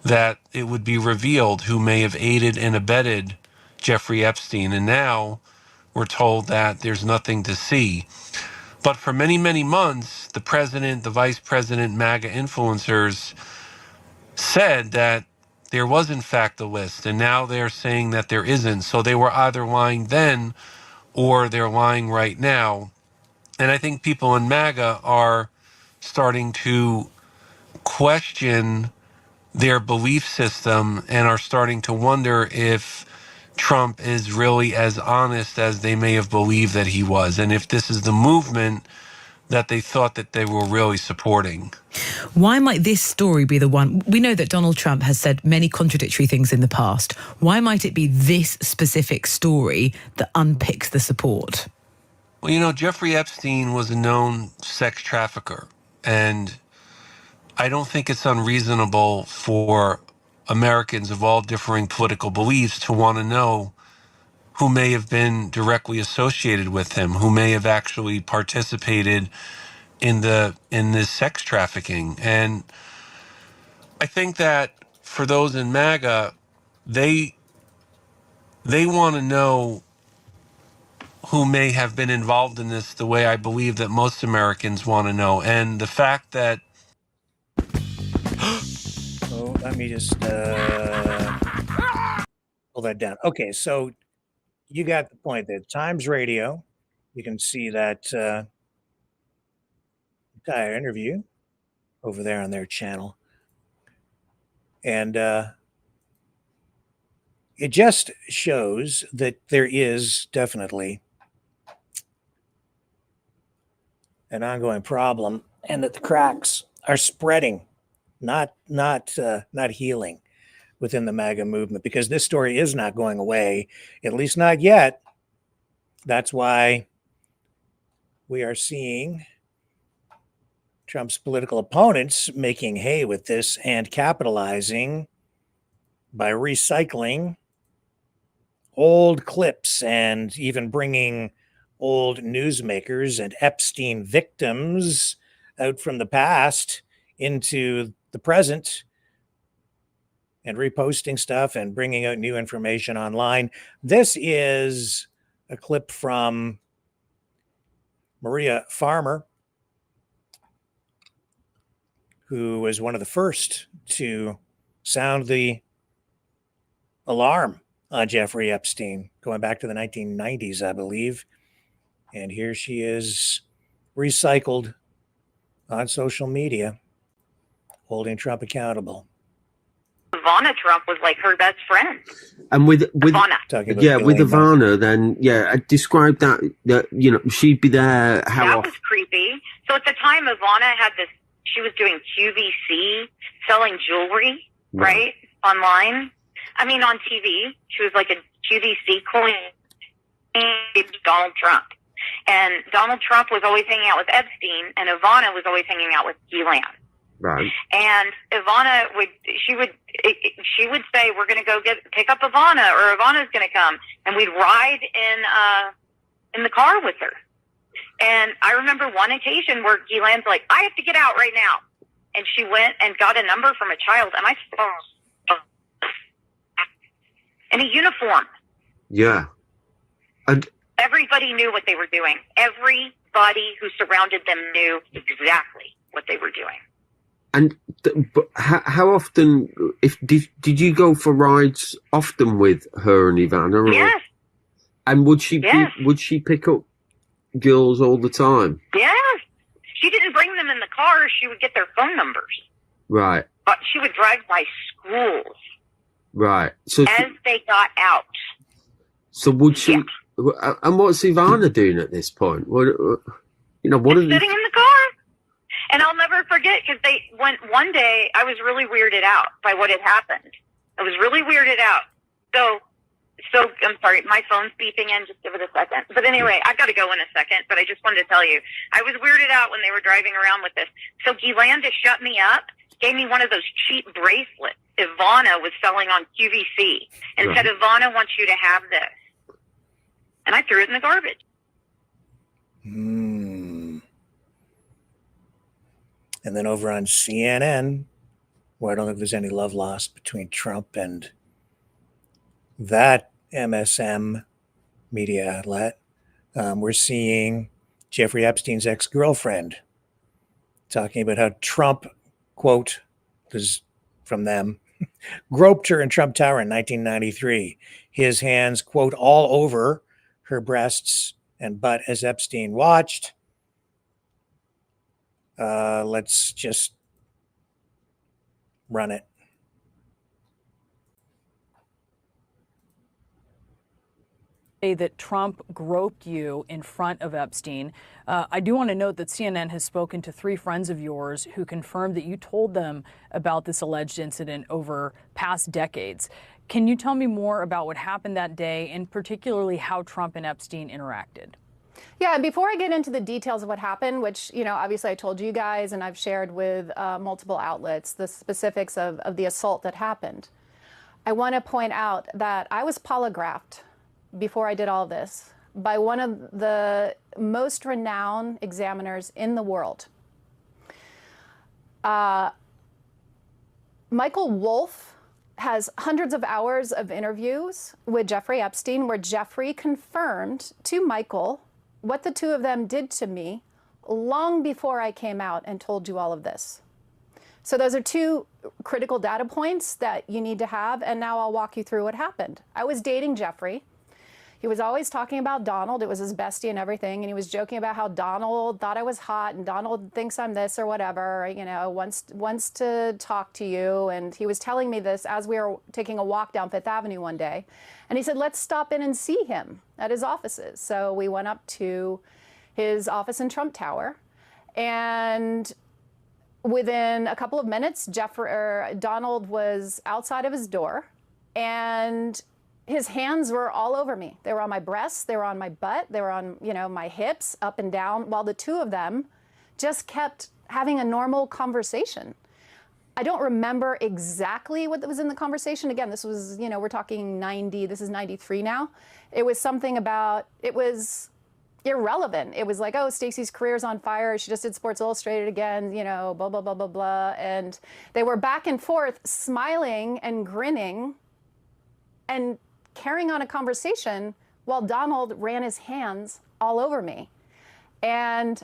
that it would be revealed who may have aided and abetted Jeffrey Epstein. And now we're told that there's nothing to see. But for many, many months, the president, the vice president, MAGA influencers said that there was in fact a list, and now they're saying that there isn't. So they were either lying then or they're lying right now. And I think people in MAGA are starting to question their belief system and are starting to wonder if Trump is really as honest as they may have believed that he was, and if this is the movement that they thought that they were really supporting. Why might this story be the one? We know that Donald Trump has said many contradictory things in the past. Why might it be this specific story that unpicks the support? Well, you know, Jeffrey Epstein was a known sex trafficker, and I don't think it's unreasonable for Americans of all differing political beliefs to want to know who may have been directly associated with him, who may have actually participated in this sex trafficking. And I think that for those in MAGA, they want to know who may have been involved in this the way I believe that most Americans want to know. And the fact that Oh, let me just pull that down. Okay, so you got the point there. Times Radio, you can see that entire interview over there on their channel. And it just shows that there is definitely an ongoing problem and that the cracks are spreading, not healing within the MAGA movement, because this story is not going away, at least not yet. That's why we are seeing Trump's political opponents making hay with this and capitalizing by recycling old clips and even bringing old newsmakers and Epstein victims out from the past into the present and reposting stuff and bringing out new information online. This is a clip from Maria Farmer, who was one of the first to sound the alarm on Jeffrey Epstein, going back to the 1990s, I believe. And here she is, recycled on social media, holding Trump accountable. Ivana Trump was like her best friend. And with Ivana. with Ivana, then I described that you know, she'd be there. How that often? Was creepy. So at the time, Ivana had this. She was doing QVC, selling jewelry, right, online. I mean, on TV. She was like a QVC queen. Donald Trump. And Donald Trump was always hanging out with Epstein, and Ivana was always hanging out with Ghislaine. Right. And Ivana would say, "We're going to go pick up Ivana, or Ivana's going to come," and we'd ride in the car with her. And I remember one occasion where Ghislaine's like, "I have to get out right now," and she went and got a number from a child, and I saw in a uniform. Yeah. And everybody knew what they were doing. Everybody who surrounded them knew exactly what they were doing. And but how often? Did you go for rides often with her and Ivana? Or, yes. And would she pick up girls all the time? Yes. She didn't bring them in the car. She would get their phone numbers. Right. But she would drive by schools. Right. So as they got out. So would she? Yeah. And what's Ivana doing at this point? What sitting in the car. And I'll never forget, because one day I was really weirded out by what had happened. I was really weirded out. So I'm sorry, my phone's beeping in. Just give it a second. But anyway, I've got to go in a second. But I just wanted to tell you, I was weirded out when they were driving around with this. So Ghislaine shut me up, gave me one of those cheap bracelets Ivana was selling on QVC, and said, "Ivana wants you to have this." And I threw it in the garbage. And then over on CNN, where I don't think there's any love lost between Trump and that MSM media outlet, we're seeing Jeffrey Epstein's ex-girlfriend, talking about how Trump, quote, this is from them, groped her in Trump Tower in 1993. His hands, quote, all over her breasts and butt as Epstein watched. Let's just run it. That Trump groped you in front of Epstein. I do want to note that CNN has spoken to 3 friends of yours who confirmed that you told them about this alleged incident over past decades. Can you tell me more about what happened that day and particularly how Trump and Epstein interacted? Yeah, and before I get into the details of what happened, which, obviously I told you guys and I've shared with multiple outlets, the specifics of the assault that happened, I want to point out that I was polygraphed before I did all this by one of the most renowned examiners in the world. Michael Wolff has hundreds of hours of interviews with Jeffrey Epstein where Jeffrey confirmed to Michael what the two of them did to me long before I came out and told you all of this. So those are 2 critical data points that you need to have, and now I'll walk you through what happened. I was dating Jeffrey. He was always talking about Donald. It was his bestie and everything. And he was joking about how Donald thought I was hot and Donald thinks I'm this or whatever, wants to talk to you. And he was telling me this as we were taking a walk down Fifth Avenue one day. And he said, let's stop in and see him at his offices. So we went up to his office in Trump Tower. And within a couple of minutes, Donald was outside of his door. And his hands were all over me. They were on my breasts, they were on my butt, they were on, my hips, up and down, while the two of them just kept having a normal conversation. I don't remember exactly what was in the conversation. Again, this was, we're talking 90, this is 93 now. It was something about, it was irrelevant. It was like, oh, Stacey's career's on fire. She just did Sports Illustrated again, blah, blah, blah, blah, blah. And they were back and forth, smiling and grinning and carrying on a conversation while Donald ran his hands all over me. And,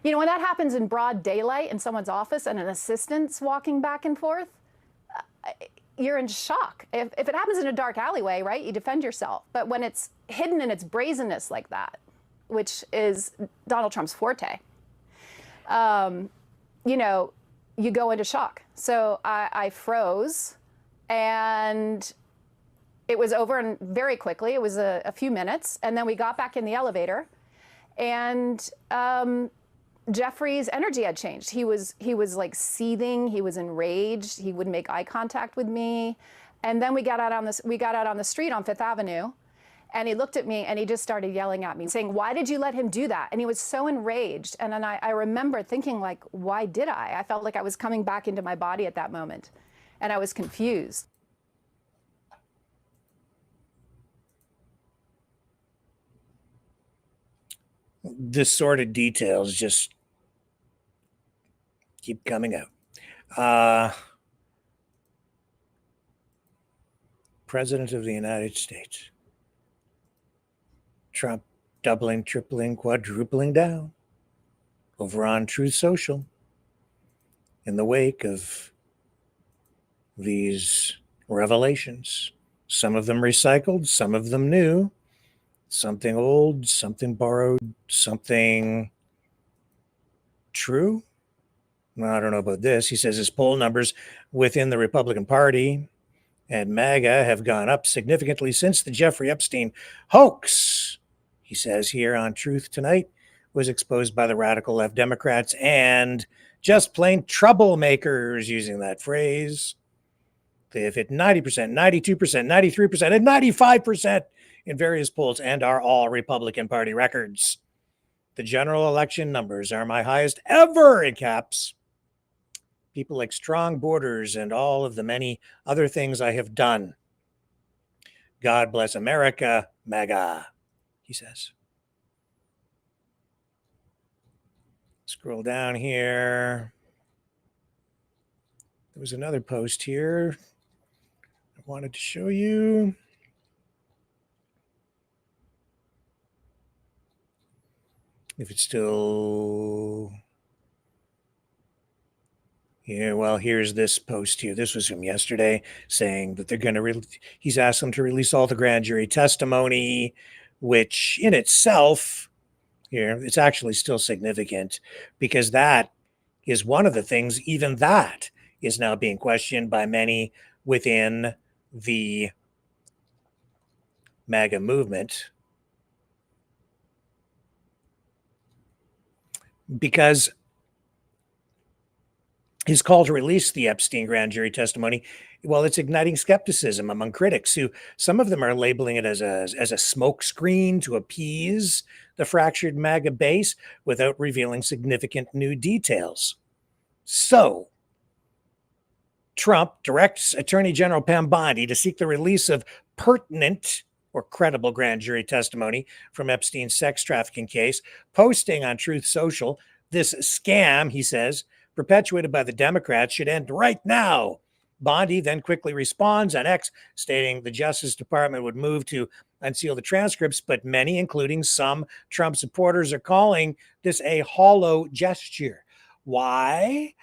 when that happens in broad daylight in someone's office and an assistant's walking back and forth, you're in shock. If it happens in a dark alleyway, right, you defend yourself. But when it's hidden in its brazenness like that, which is Donald Trump's forte, you go into shock. So I froze, and it was over and very quickly. It was a few minutes. And then we got back in the elevator, and Jeffrey's energy had changed. He was like seething. He was enraged. He wouldn't make eye contact with me. And then we got out on the street on Fifth Avenue, and he looked at me and he just started yelling at me, saying, why did you let him do that? And he was so enraged. And then I remember thinking, like, why did I? I felt like I was coming back into my body at that moment, and I was confused. This sort of details just keep coming out. President of the United States. Trump doubling, tripling, quadrupling down over on Truth Social in the wake of these revelations. Some of them recycled, some of them new, something old, something borrowed, something true. Well, I don't know about this. He says his poll numbers within the Republican Party and MAGA have gone up significantly since the Jeffrey Epstein hoax, he says here on Truth Tonight, was exposed by the radical left Democrats and just plain troublemakers, using that phrase. They've hit 90%, 92%, 93%, and 95% in various polls and are all Republican Party records. The general election numbers are my highest ever, in caps. People like strong borders and all of the many other things I have done. God bless America, MAGA, he says. Scroll down here. There was another post here I wanted to show you. If it's still... Yeah, well, here's this post here. This was from yesterday saying that they're going to, he's asked them to release all the grand jury testimony, which in itself, here, it's actually still significant because that is one of the things, even that is now being questioned by many within the MAGA movement. Because his call to release the Epstein grand jury testimony, well, it's igniting skepticism among critics who, some of them are labeling it as a smoke screen to appease the fractured MAGA base without revealing significant new details. So, Trump directs Attorney General Pam Bondi to seek the release of pertinent or credible grand jury testimony from Epstein's sex trafficking case, posting on Truth Social, "This scam," he says, "perpetuated by the Democrats should end right now." Bondi then quickly responds on X, stating the Justice Department would move to unseal the transcripts, but many, including some Trump supporters, are calling this a hollow gesture. Why?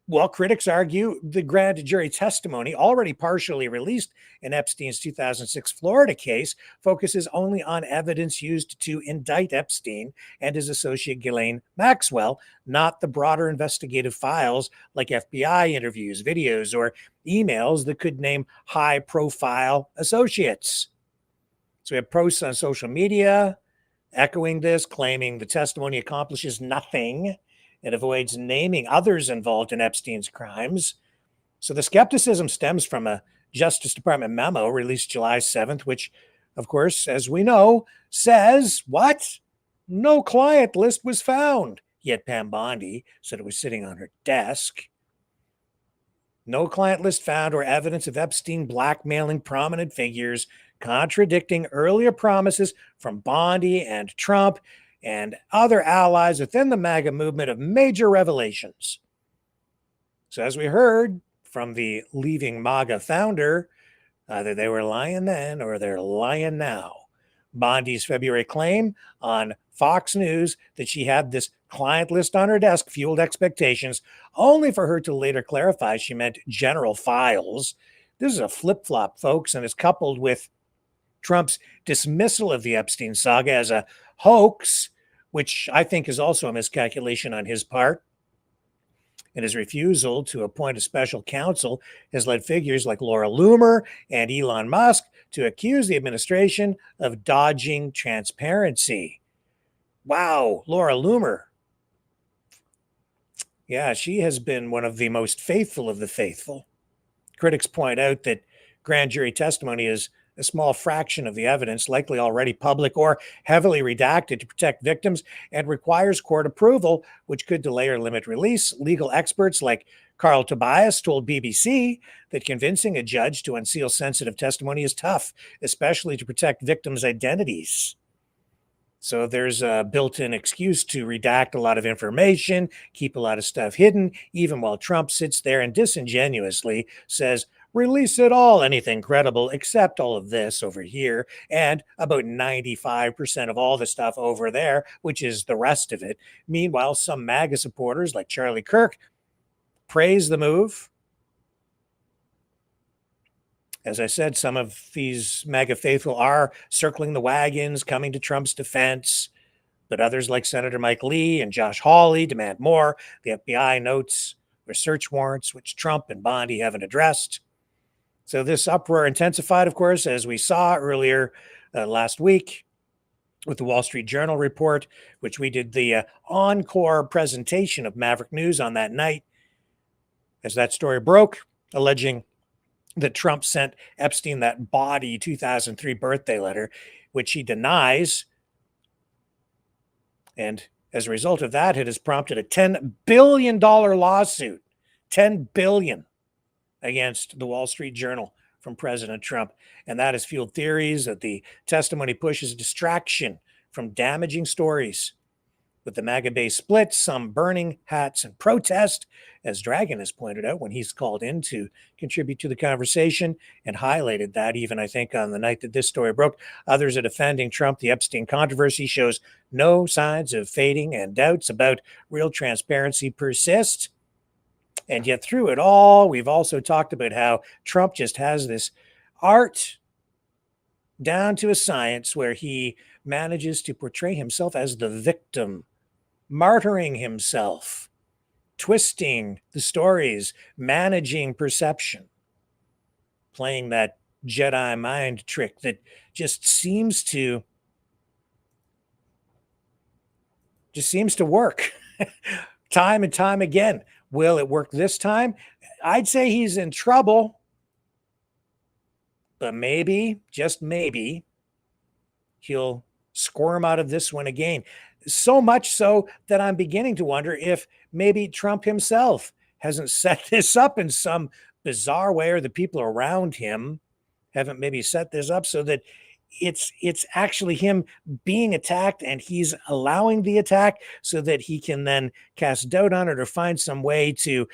Well, critics argue the grand jury testimony, already partially released in Epstein's 2006 Florida case, focuses only on evidence used to indict Epstein and his associate Ghislaine Maxwell, not the broader investigative files like FBI interviews, videos, or emails that could name high-profile associates. So we have posts on social media echoing this, claiming the testimony accomplishes nothing. It avoids naming others involved in Epstein's crimes. So the skepticism stems from a Justice Department memo released July 7th, which, of course, as we know, says, what? No client list was found. Yet Pam Bondi said it was sitting on her desk. No client list found or evidence of Epstein blackmailing prominent figures, contradicting earlier promises from Bondi and Trump and other allies within the MAGA movement of major revelations. So as we heard from the leaving MAGA founder, either they were lying then or they're lying now. Bondi's February claim on Fox News that she had this client list on her desk fueled expectations, only for her to later clarify she meant general files. This is a flip-flop, folks, and is coupled with Trump's dismissal of the Epstein saga as a hoax, which I think is also a miscalculation on his part. And his refusal to appoint a special counsel has led figures like Laura Loomer and Elon Musk to accuse the administration of dodging transparency. Wow, Laura Loomer. Yeah, she has been one of the most faithful of the faithful. Critics point out that grand jury testimony is a small fraction of the evidence, likely already public or heavily redacted to protect victims, and requires court approval, which could delay or limit release. Legal experts like Carl Tobias told BBC that convincing a judge to unseal sensitive testimony is tough, especially to protect victims' identities. So there's a built-in excuse to redact a lot of information, keep a lot of stuff hidden, even while Trump sits there and disingenuously says, release it all, anything credible, except all of this over here, and about 95% of all the stuff over there, which is the rest of it. Meanwhile, some MAGA supporters like Charlie Kirk praise the move. As I said, some of these MAGA faithful are circling the wagons, coming to Trump's defense, but others like Senator Mike Lee and Josh Hawley demand more. The FBI notes or search warrants, which Trump and Bondi haven't addressed. So this uproar intensified, of course, as we saw earlier last week with the Wall Street Journal report, which we did the encore presentation of Maverick News on that night. As that story broke, alleging that Trump sent Epstein that bawdy 2003 birthday letter, which he denies. And as a result of that, it has prompted a $10 billion lawsuit, $10 billion, against the Wall Street Journal from President Trump. And that has fueled theories that the testimony pushes distraction from damaging stories. with the MAGA base split, some burning hats in protest, as Dragon has pointed out when he's called in to contribute to the conversation and highlighted that even, I think, on the night that this story broke. Others are defending Trump. The Epstein controversy shows no signs of fading, and doubts about real transparency persist. And yet through it all, we've also talked about how Trump just has this art down to a science where he manages to portray himself as the victim, martyring himself, twisting the stories, managing perception, playing that Jedi mind trick that just seems to work time and time again. Will it work this time? I'd say he's in trouble, but maybe, just maybe, he'll squirm out of this one again. So much so that I'm beginning to wonder if maybe Trump himself hasn't set this up in some bizarre way, or the people around him haven't maybe set this up so that it's actually him being attacked and he's allowing the attack so that he can then cast doubt on it or find some way to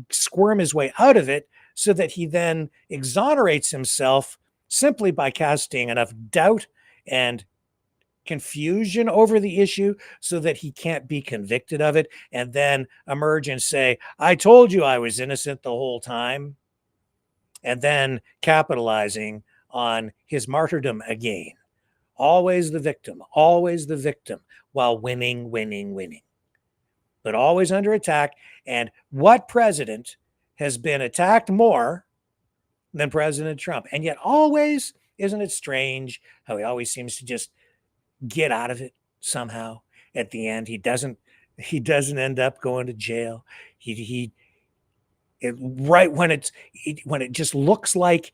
squirm his way out of it, so that he then exonerates himself simply by casting enough doubt and confusion over the issue so that he can't be convicted of it, and then emerge and say, I told you I was innocent the whole time, and then capitalizing on his martyrdom again. Always the victim, while winning, but always under attack. And what president has been attacked more than President Trump? And yet always, isn't it strange how he always seems to just get out of it somehow at the end? He doesn't end up going to jail. Right when it just looks like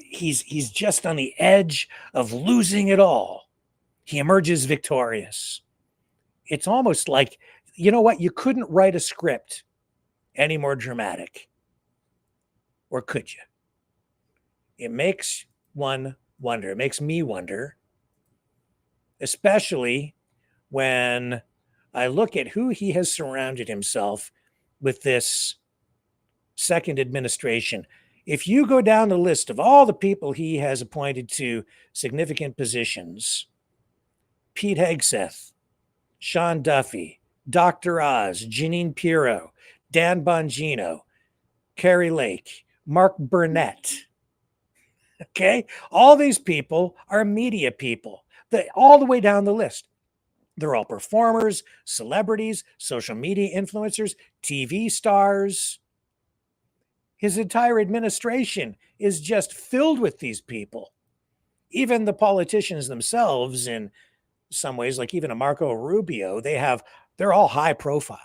he's just on the edge of losing it all, he emerges victorious. It's almost like, you know what, you couldn't write a script any more dramatic, or could you? It makes one wonder. It makes me wonder, especially when I look at who he has surrounded himself with this second administration. If you go down the list of all the people he has appointed to significant positions, Pete Hegseth, Sean Duffy, Dr. Oz, Jeanine Pirro, Dan Bongino, Carrie Lake, Mark Burnett. Okay? All these people are media people, all the way down the list. They're all performers, celebrities, social media influencers, TV stars. His entire administration is just filled with these people. Even the politicians themselves, in some ways, like even a Marco Rubio, they're all high profile.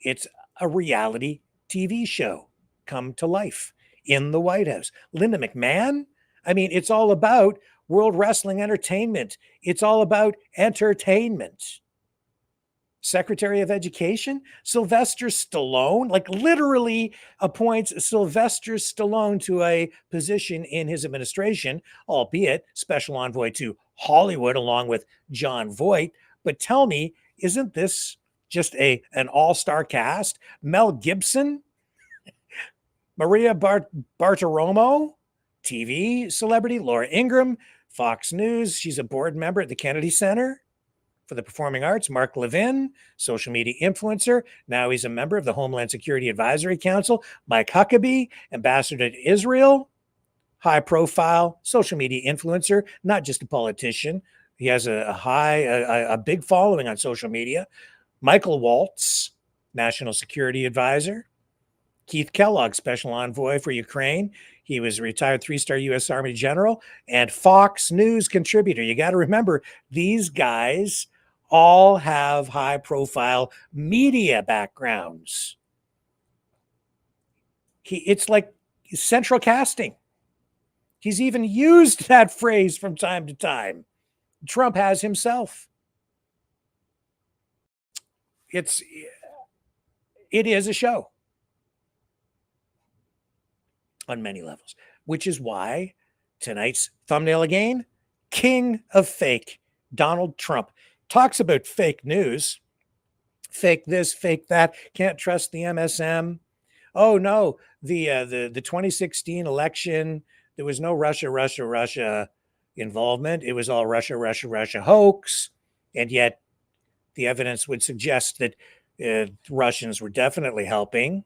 It's a reality TV show come to life in the White House. Linda McMahon, I mean, it's all about World Wrestling Entertainment. It's all about entertainment. Secretary of Education, Sylvester Stallone, like literally appoints Sylvester Stallone to a position in his administration, albeit special envoy to Hollywood along with John Voight. But tell me, isn't this just an all-star cast? Mel Gibson, Maria Bartiromo, TV celebrity, Laura Ingraham, Fox News. She's a board member at the Kennedy Center for the Performing Arts. Mark Levin, social media influencer. Now he's a member of the Homeland Security Advisory Council. Mike Huckabee, ambassador to Israel, high profile social media influencer, not just a politician. He has a big following on social media. Michael Waltz, national security advisor. Keith Kellogg, special envoy for Ukraine. He was a retired 3-star U.S. Army general and Fox News contributor. You got to remember, these guys all have high-profile media backgrounds. It's like central casting. He's even used that phrase from time to time. Trump has himself. It is a show on many levels, which is why tonight's thumbnail again, King of Fake Donald Trump talks about fake news, fake this, fake that, can't trust the MSM. Oh no, the 2016 election, there was no Russia involvement. It was all Russia hoax, and yet the evidence would suggest that Russians were definitely helping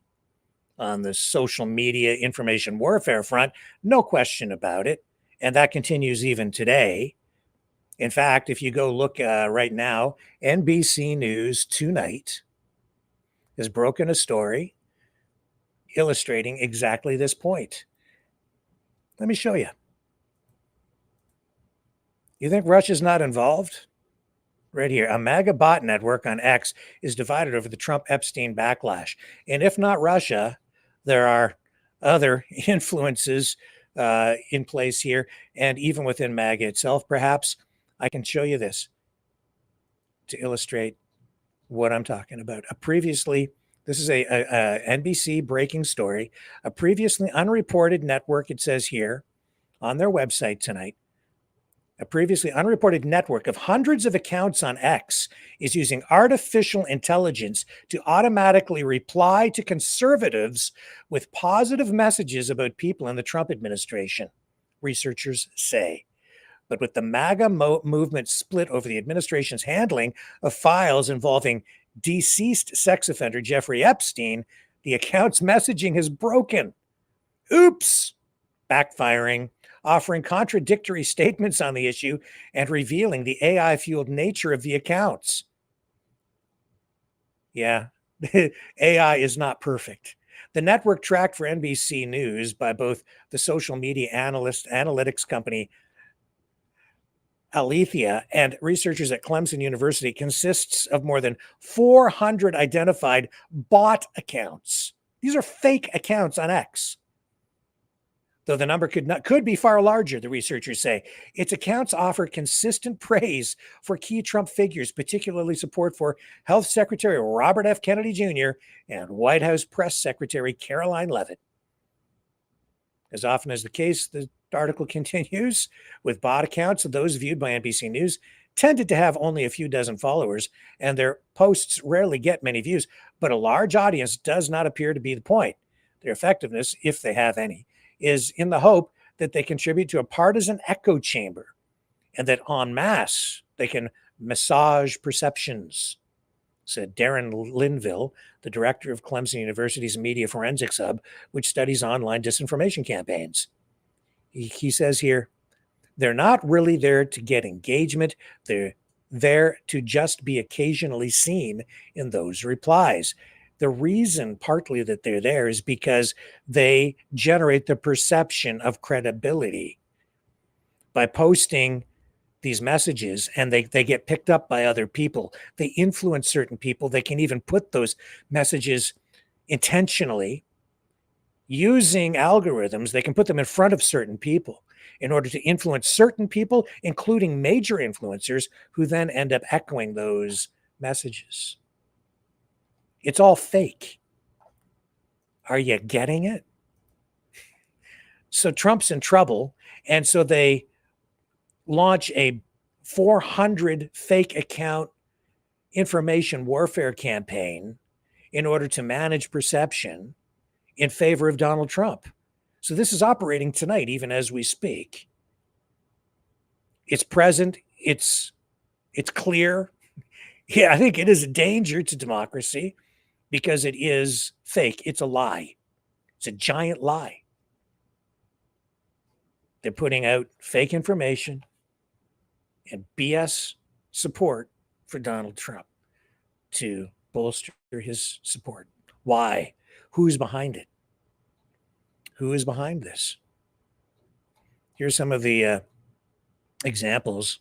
on the social media information warfare front. No question about it, and that continues even today. In fact, if you go look right now, NBC News tonight has broken a story illustrating exactly this point. Let me show you. You think Russia's not involved? Right here. A MAGA bot network on X is divided over the Trump Epstein backlash. And if not Russia, there are other influences in place here. And even within MAGA itself, perhaps I can show you this to illustrate what I'm talking about. This is a NBC breaking story. A previously unreported network, it says here on their website tonight, a previously unreported network of hundreds of accounts on X is using artificial intelligence to automatically reply to conservatives with positive messages about people in the Trump administration, researchers say. But with the MAGA movement split over the administration's handling of files involving deceased sex offender Jeffrey Epstein, the account's messaging has broken. Oops! Backfiring, offering contradictory statements on the issue and revealing the AI-fueled nature of the accounts. Yeah, AI is not perfect. The network tracked for NBC News by both the social media analytics company Alethea and researchers at Clemson University consists of more than 400 identified bot accounts. These are fake accounts on X. Though the number could be far larger, the researchers say. Its accounts offer consistent praise for key Trump figures, particularly support for Health Secretary Robert F. Kennedy Jr. and White House Press Secretary Caroline Leavitt. As often as the case, the article continues, with bot accounts of those viewed by NBC News tended to have only a few dozen followers, and their posts rarely get many views, but a large audience does not appear to be the point. Their effectiveness, if they have any, is in the hope that they contribute to a partisan echo chamber and that en masse they can massage perceptions, said Darren Linville, the director of Clemson University's Media Forensics Hub, which studies online disinformation campaigns. He says here, they're not really there to get engagement. They're there to just be occasionally seen in those replies. The reason partly that they're there is because they generate the perception of credibility by posting these messages, and they get picked up by other people. They influence certain people. They can even put those messages intentionally using algorithms. They can put them in front of certain people in order to influence certain people, including major influencers, who then end up echoing those messages. It's all fake. Are you getting it? So Trump's in trouble, and so they launch a 400 fake account information warfare campaign in order to manage perception in favor of Donald Trump. So this is operating tonight, even as we speak. It's present. It's clear. Yeah, I think it is a danger to democracy because it is fake. It's a lie. It's a giant lie. They're putting out fake information and BS support for Donald Trump to bolster his support. Why? Who's behind it? Who is behind this? Here's some of the examples.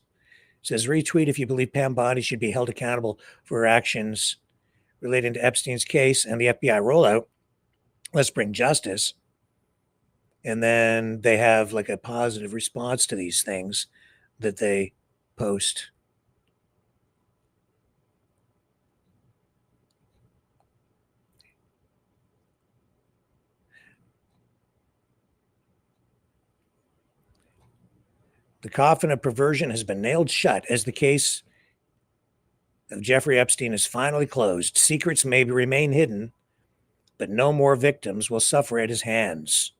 It says, retweet if you believe Pam Bondi should be held accountable for her actions relating to Epstein's case and the FBI rollout. Let's bring justice. And then they have like a positive response to these things that they post. The coffin of perversion has been nailed shut as the case of Jeffrey Epstein is finally closed. Secrets may remain hidden, but no more victims will suffer at his hands.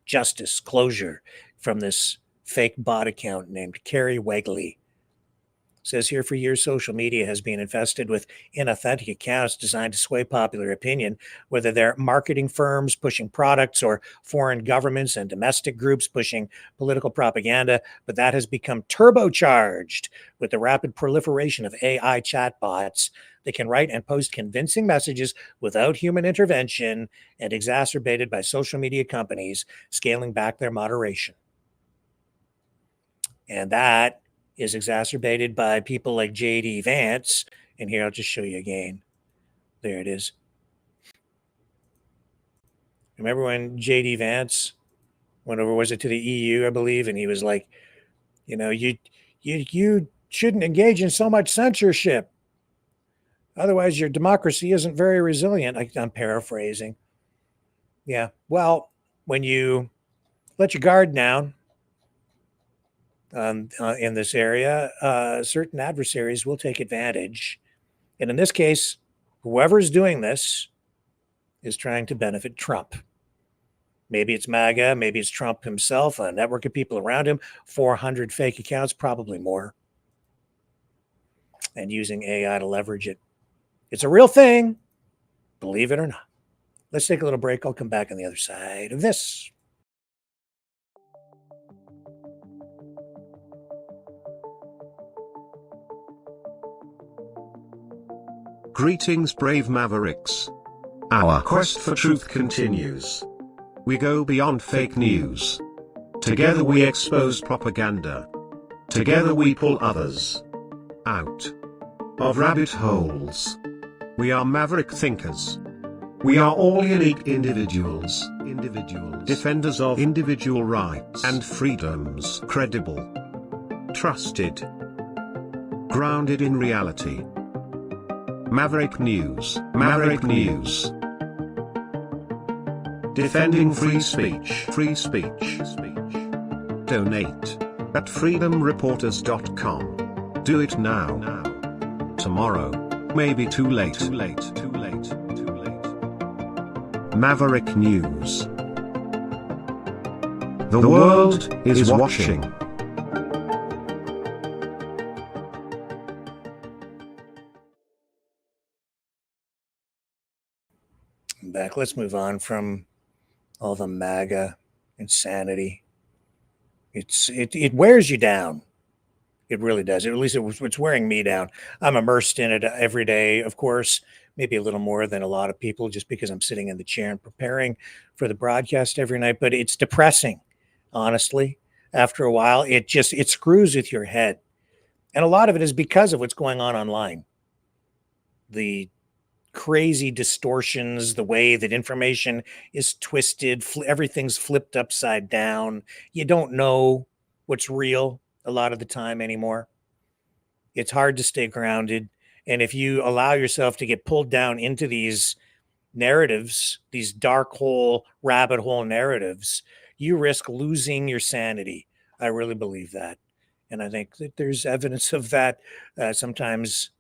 Justice, closure from this fake bot account named Carrie Wegley. Says here, for years, social media has been infested with inauthentic accounts designed to sway popular opinion, whether they're marketing firms pushing products or foreign governments and domestic groups pushing political propaganda. But that has become turbocharged with the rapid proliferation of AI chatbots that can write and post convincing messages without human intervention, and exacerbated by social media companies scaling back their moderation. And that is exacerbated by people like J.D. Vance. And here, I'll just show you again. There it is. Remember when J.D. Vance went over, was it to the EU, I believe? And he was like, you know, you shouldn't engage in so much censorship. Otherwise, your democracy isn't very resilient. I'm paraphrasing. Yeah. Well, when you let your guard down, in this area, certain adversaries will take advantage. And in this case, whoever's doing this is trying to benefit Trump. Maybe it's MAGA, maybe it's Trump himself, a network of people around him, 400 fake accounts, probably more, and using AI to leverage it. It's a real thing, believe it or not. Let's take a little break. I'll come back on the other side of this. Greetings, brave Mavericks. Our quest for truth continues. We go beyond fake news. Together we expose propaganda. Together we pull others out of rabbit holes. We are maverick thinkers. We are all unique individuals. Defenders of individual rights and freedoms. Credible. Trusted. Grounded in reality. Maverick News. Maverick News. Defending free speech. Free speech. Donate at freedomreporters.com. Do it now. Tomorrow may be too late. Maverick News. The world is watching. Back. Let's move on from all the MAGA insanity. It wears you down. It really does. At least it's wearing me down. I'm immersed in it every day, of course, maybe a little more than a lot of people, just because I'm sitting in the chair and preparing for the broadcast every night. But it's depressing, honestly. After a while, it screws with your head. And a lot of it is because of what's going on online. The crazy distortions, the way that information is twisted, everything's flipped upside down. You don't know what's real a lot of the time anymore. It's hard to stay grounded. And if you allow yourself to get pulled down into these narratives, these dark hole, rabbit hole narratives, you risk losing your sanity. I really believe that. And I think that there's evidence of that sometimes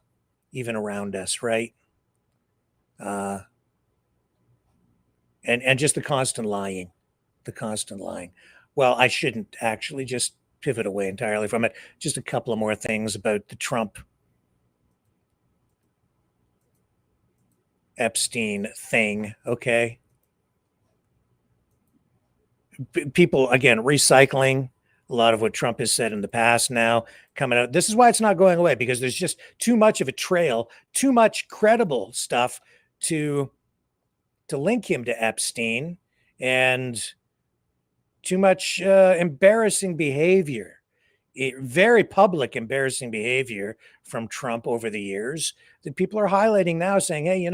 even around us, right? And just the constant lying. Well, I shouldn't actually just pivot away entirely from it. Just a couple of more things about the Trump Epstein thing, okay? People, again, recycling a lot of what Trump has said in the past now coming out. This is why it's not going away, because there's just too much of a trail, too much credible stuff to link him to Epstein, and too much embarrassing behavior, very public embarrassing behavior from Trump over the years that people are highlighting now, saying, hey,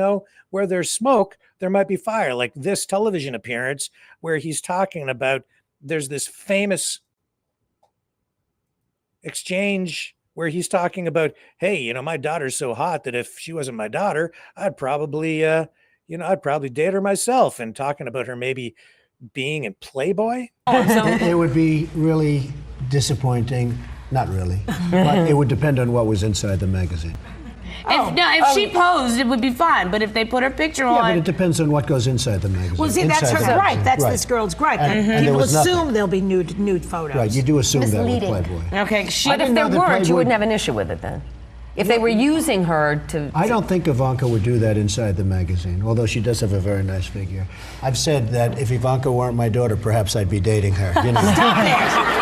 where there's smoke, there might be fire. Like this television appearance where he's talking about, there's this famous exchange where he's talking about, hey, my daughter's so hot that if she wasn't my daughter, I'd probably date her myself, and talking about her maybe being in Playboy. It would be really Disappointing? Not really. But it would depend on what was inside the magazine. If she posed, it would be fine. But if they put her picture on... Yeah, but it depends on what goes inside the magazine. Well, see, that's her gripe. That's this girl's gripe. And People assume nothing. there'll be nude photos. Right, you do assume that with Misleading. Playboy. Okay, But if there weren't, you wouldn't have an issue with it then. If they were using her to... I don't think Ivanka would do that inside the magazine, although she does have a very nice figure. I've said that if Ivanka weren't my daughter, perhaps I'd be dating her. You know? Stop it!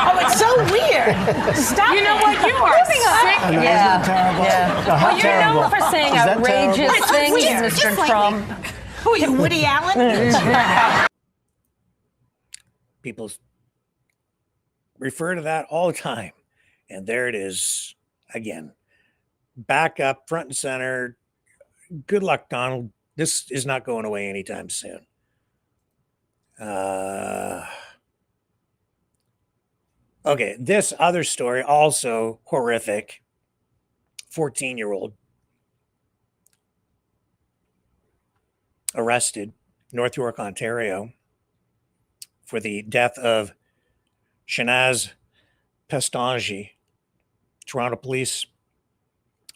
Oh, it's so weird. Stop You know it. what? You are sick. I know, isn't that terrible? Yeah. How Well, you're terrible. known for saying Is that outrageous terrible? things, Weird. Mr. Just like Trump. Who are you, Woody Allen? People refer to that all the time. And there it is again. Back up, front and center. Good luck, Donald. This is not going away anytime soon. Okay, this other story, also horrific. 14-year-old arrested, North York, Ontario, for the death of Shanaz Pestanji. Toronto police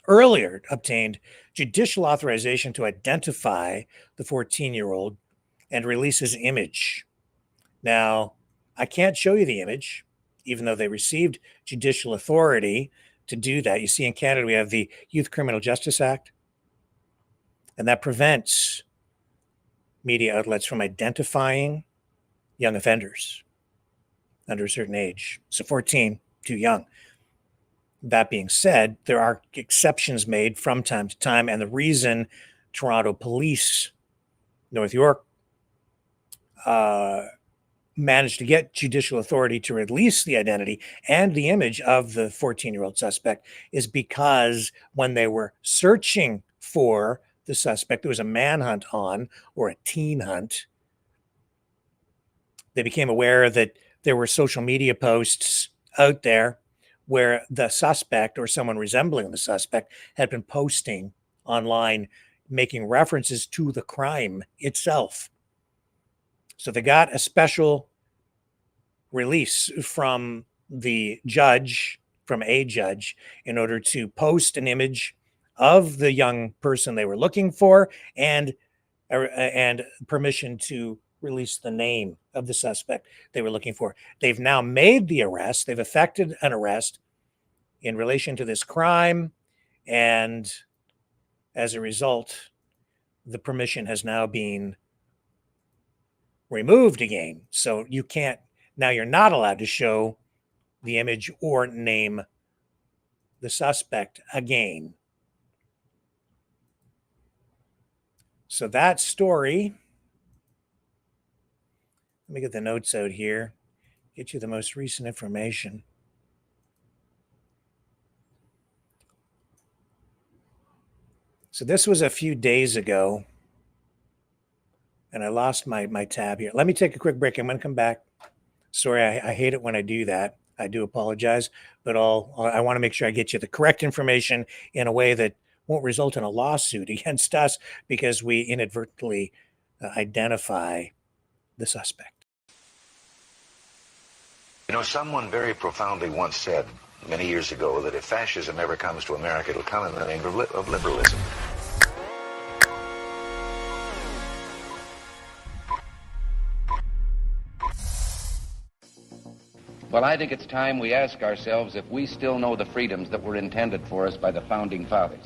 earlier obtained judicial authorization to identify the 14-year-old and release his image. Now, I can't show you the image, even though they received judicial authority to do that. You see, in Canada, we have the Youth Criminal Justice Act, and that prevents media outlets from identifying young offenders under a certain age. So 14, too young. That being said, there are exceptions made from time to time, and the reason Toronto Police, North York, managed to get judicial authority to release the identity and the image of the 14-year-old suspect is because when they were searching for the suspect, there was a manhunt on, or a teen hunt. They became aware that there were social media posts out there where the suspect or someone resembling the suspect had been posting online, making references to the crime itself. So they got a special release from the judge, from a judge, in order to post an image of the young person they were looking for and permission to release the name of the suspect they were looking for. They've now made the arrest. They've effected an arrest in relation to this crime. And as a result, the permission has now been removed again. So you can't, now you're not allowed to show the image or name the suspect again. So that story, let me get the notes out here, get you the most recent information. So this was a few days ago, and I lost my tab here. Let me take a quick break. I'm going to come back. Sorry, I hate it when I do that. I do apologize, but I want to make sure I get you the correct information in a way that won't result in a lawsuit against us because we inadvertently identify the suspect. You know, someone very profoundly once said many years ago that if fascism ever comes to America, it'll come in the name of liberalism. Well, I think it's time we ask ourselves if we still know the freedoms that were intended for us by the Founding Fathers.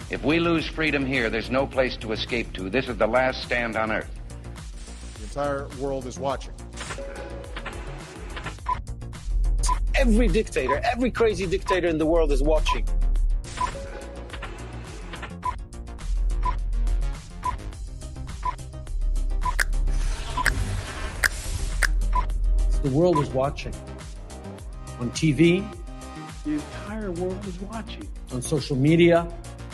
If we lose freedom here, there's no place to escape to. This is the last stand on Earth. The entire world is watching. Every dictator, every crazy dictator in the world is watching. The world is watching. On TV. The entire world is watching. On social media.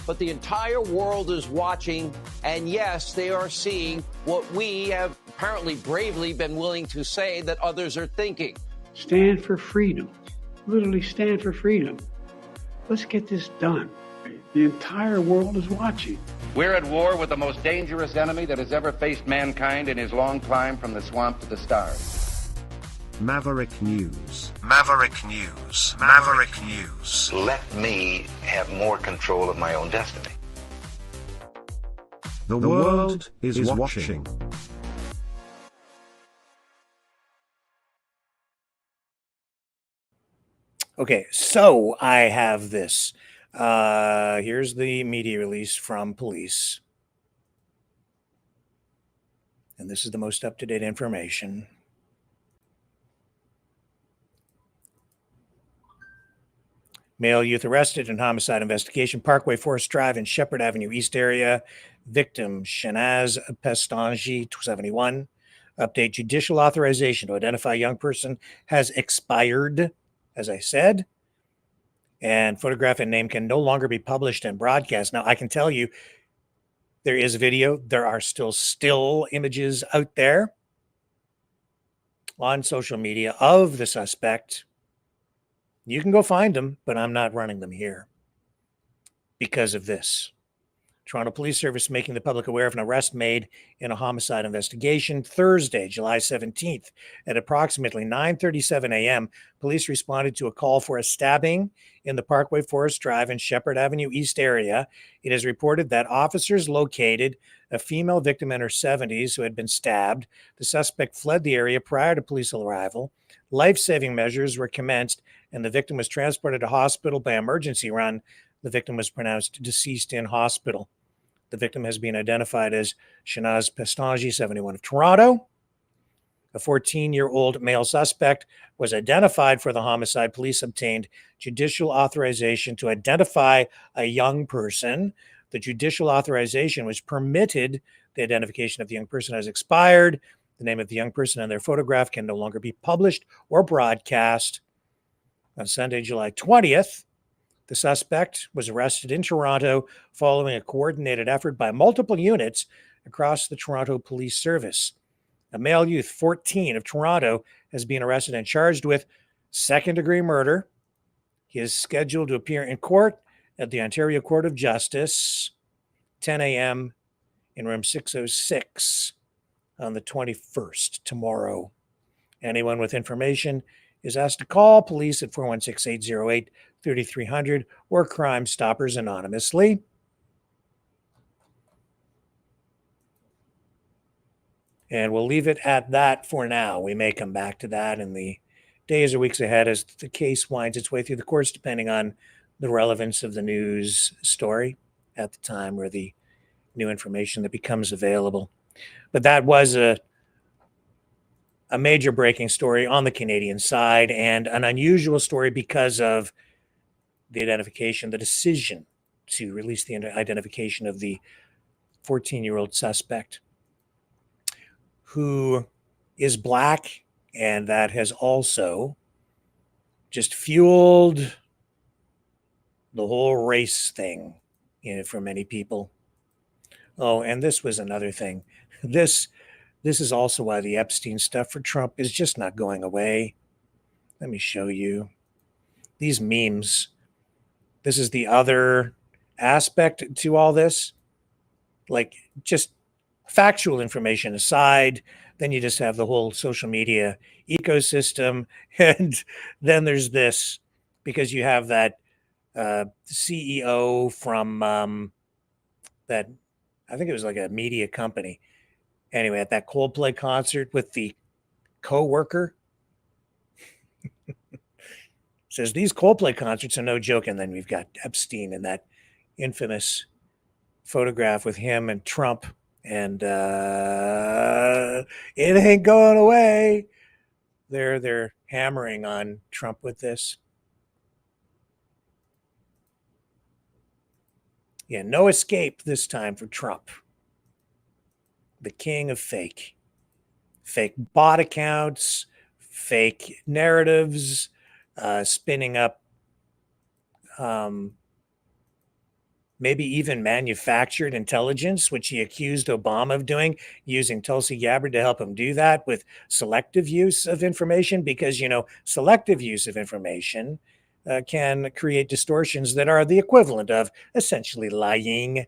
But the entire world is watching, and yes, they are seeing what we have apparently bravely been willing to say that others are thinking. Stand for freedom. Literally stand for freedom. Let's get this done. The entire world is watching. We're at war with the most dangerous enemy that has ever faced mankind in his long climb from the swamp to the stars. Maverick News. Maverick News. Maverick News. Let me have more control of my own destiny. The world is watching. Okay, so I have this. Here's the media release from police. And this is the most up-to-date information. Male youth arrested in homicide investigation, Parkway Forest Drive and Shepherd Avenue East area. Victim, Shanaz Pestanji, 71. Update, judicial authorization to identify young person has expired, as I said. And photograph and name can no longer be published and broadcast. Now, I can tell you, there is video. There are still images out there on social media of the suspect. You can go find them, but I'm not running them here because of this. Toronto Police Service making the public aware of an arrest made in a homicide investigation Thursday, July 17th. At approximately 9:37 a.m., police responded to a call for a stabbing in the Parkway Forest Drive and Shepherd Avenue East area. It is reported that officers located a female victim in her 70s who had been stabbed. The suspect fled the area prior to police arrival. Life-saving measures were commenced, and the victim was transported to hospital by emergency run. The victim was pronounced deceased in hospital. The victim has been identified as Shanaz Pestanji, 71 of Toronto. A 14-year-old male suspect was identified for the homicide. Police obtained judicial authorization to identify a young person. The judicial authorization which permitted the identification of the young person has expired. The name of the young person and their photograph can no longer be published or broadcast. On Sunday, July 20th, the suspect was arrested in Toronto following a coordinated effort by multiple units across the Toronto Police Service. A male youth, 14 of Toronto, has been arrested and charged with second-degree murder. He is scheduled to appear in court at the Ontario Court of Justice, 10 a.m. in room 606 on the 21st, tomorrow. Anyone with information is asked to call police at 416-808-3300 or Crime Stoppers anonymously. And we'll leave it at that for now. We may come back to that in the days or weeks ahead as the case winds its way through the courts, depending on the relevance of the news story at the time or the new information that becomes available. But that was a major breaking story on the Canadian side, and an unusual story because of the identification, the decision to release the identification of the 14-year-old suspect who is Black, and that has also just fueled the whole race thing, for many people. Oh, and this was another thing. This is also why the Epstein stuff for Trump is just not going away. Let me show you these memes. This is the other aspect to all this. Like, just factual information aside, then you just have the whole social media ecosystem. And then there's this, because you have that CEO from that, I think it was like a media company. Anyway, at that Coldplay concert with the co-worker, says these Coldplay concerts are no joke. And then we've got Epstein in that infamous photograph with him and Trump. And it ain't going away. They're hammering on Trump with this. Yeah, no escape this time for Trump. The king of fake bot accounts, fake narratives, spinning up maybe even manufactured intelligence, which he accused Obama of doing, using Tulsi Gabbard to help him do that with selective use of information, because, selective use of information can create distortions that are the equivalent of essentially lying.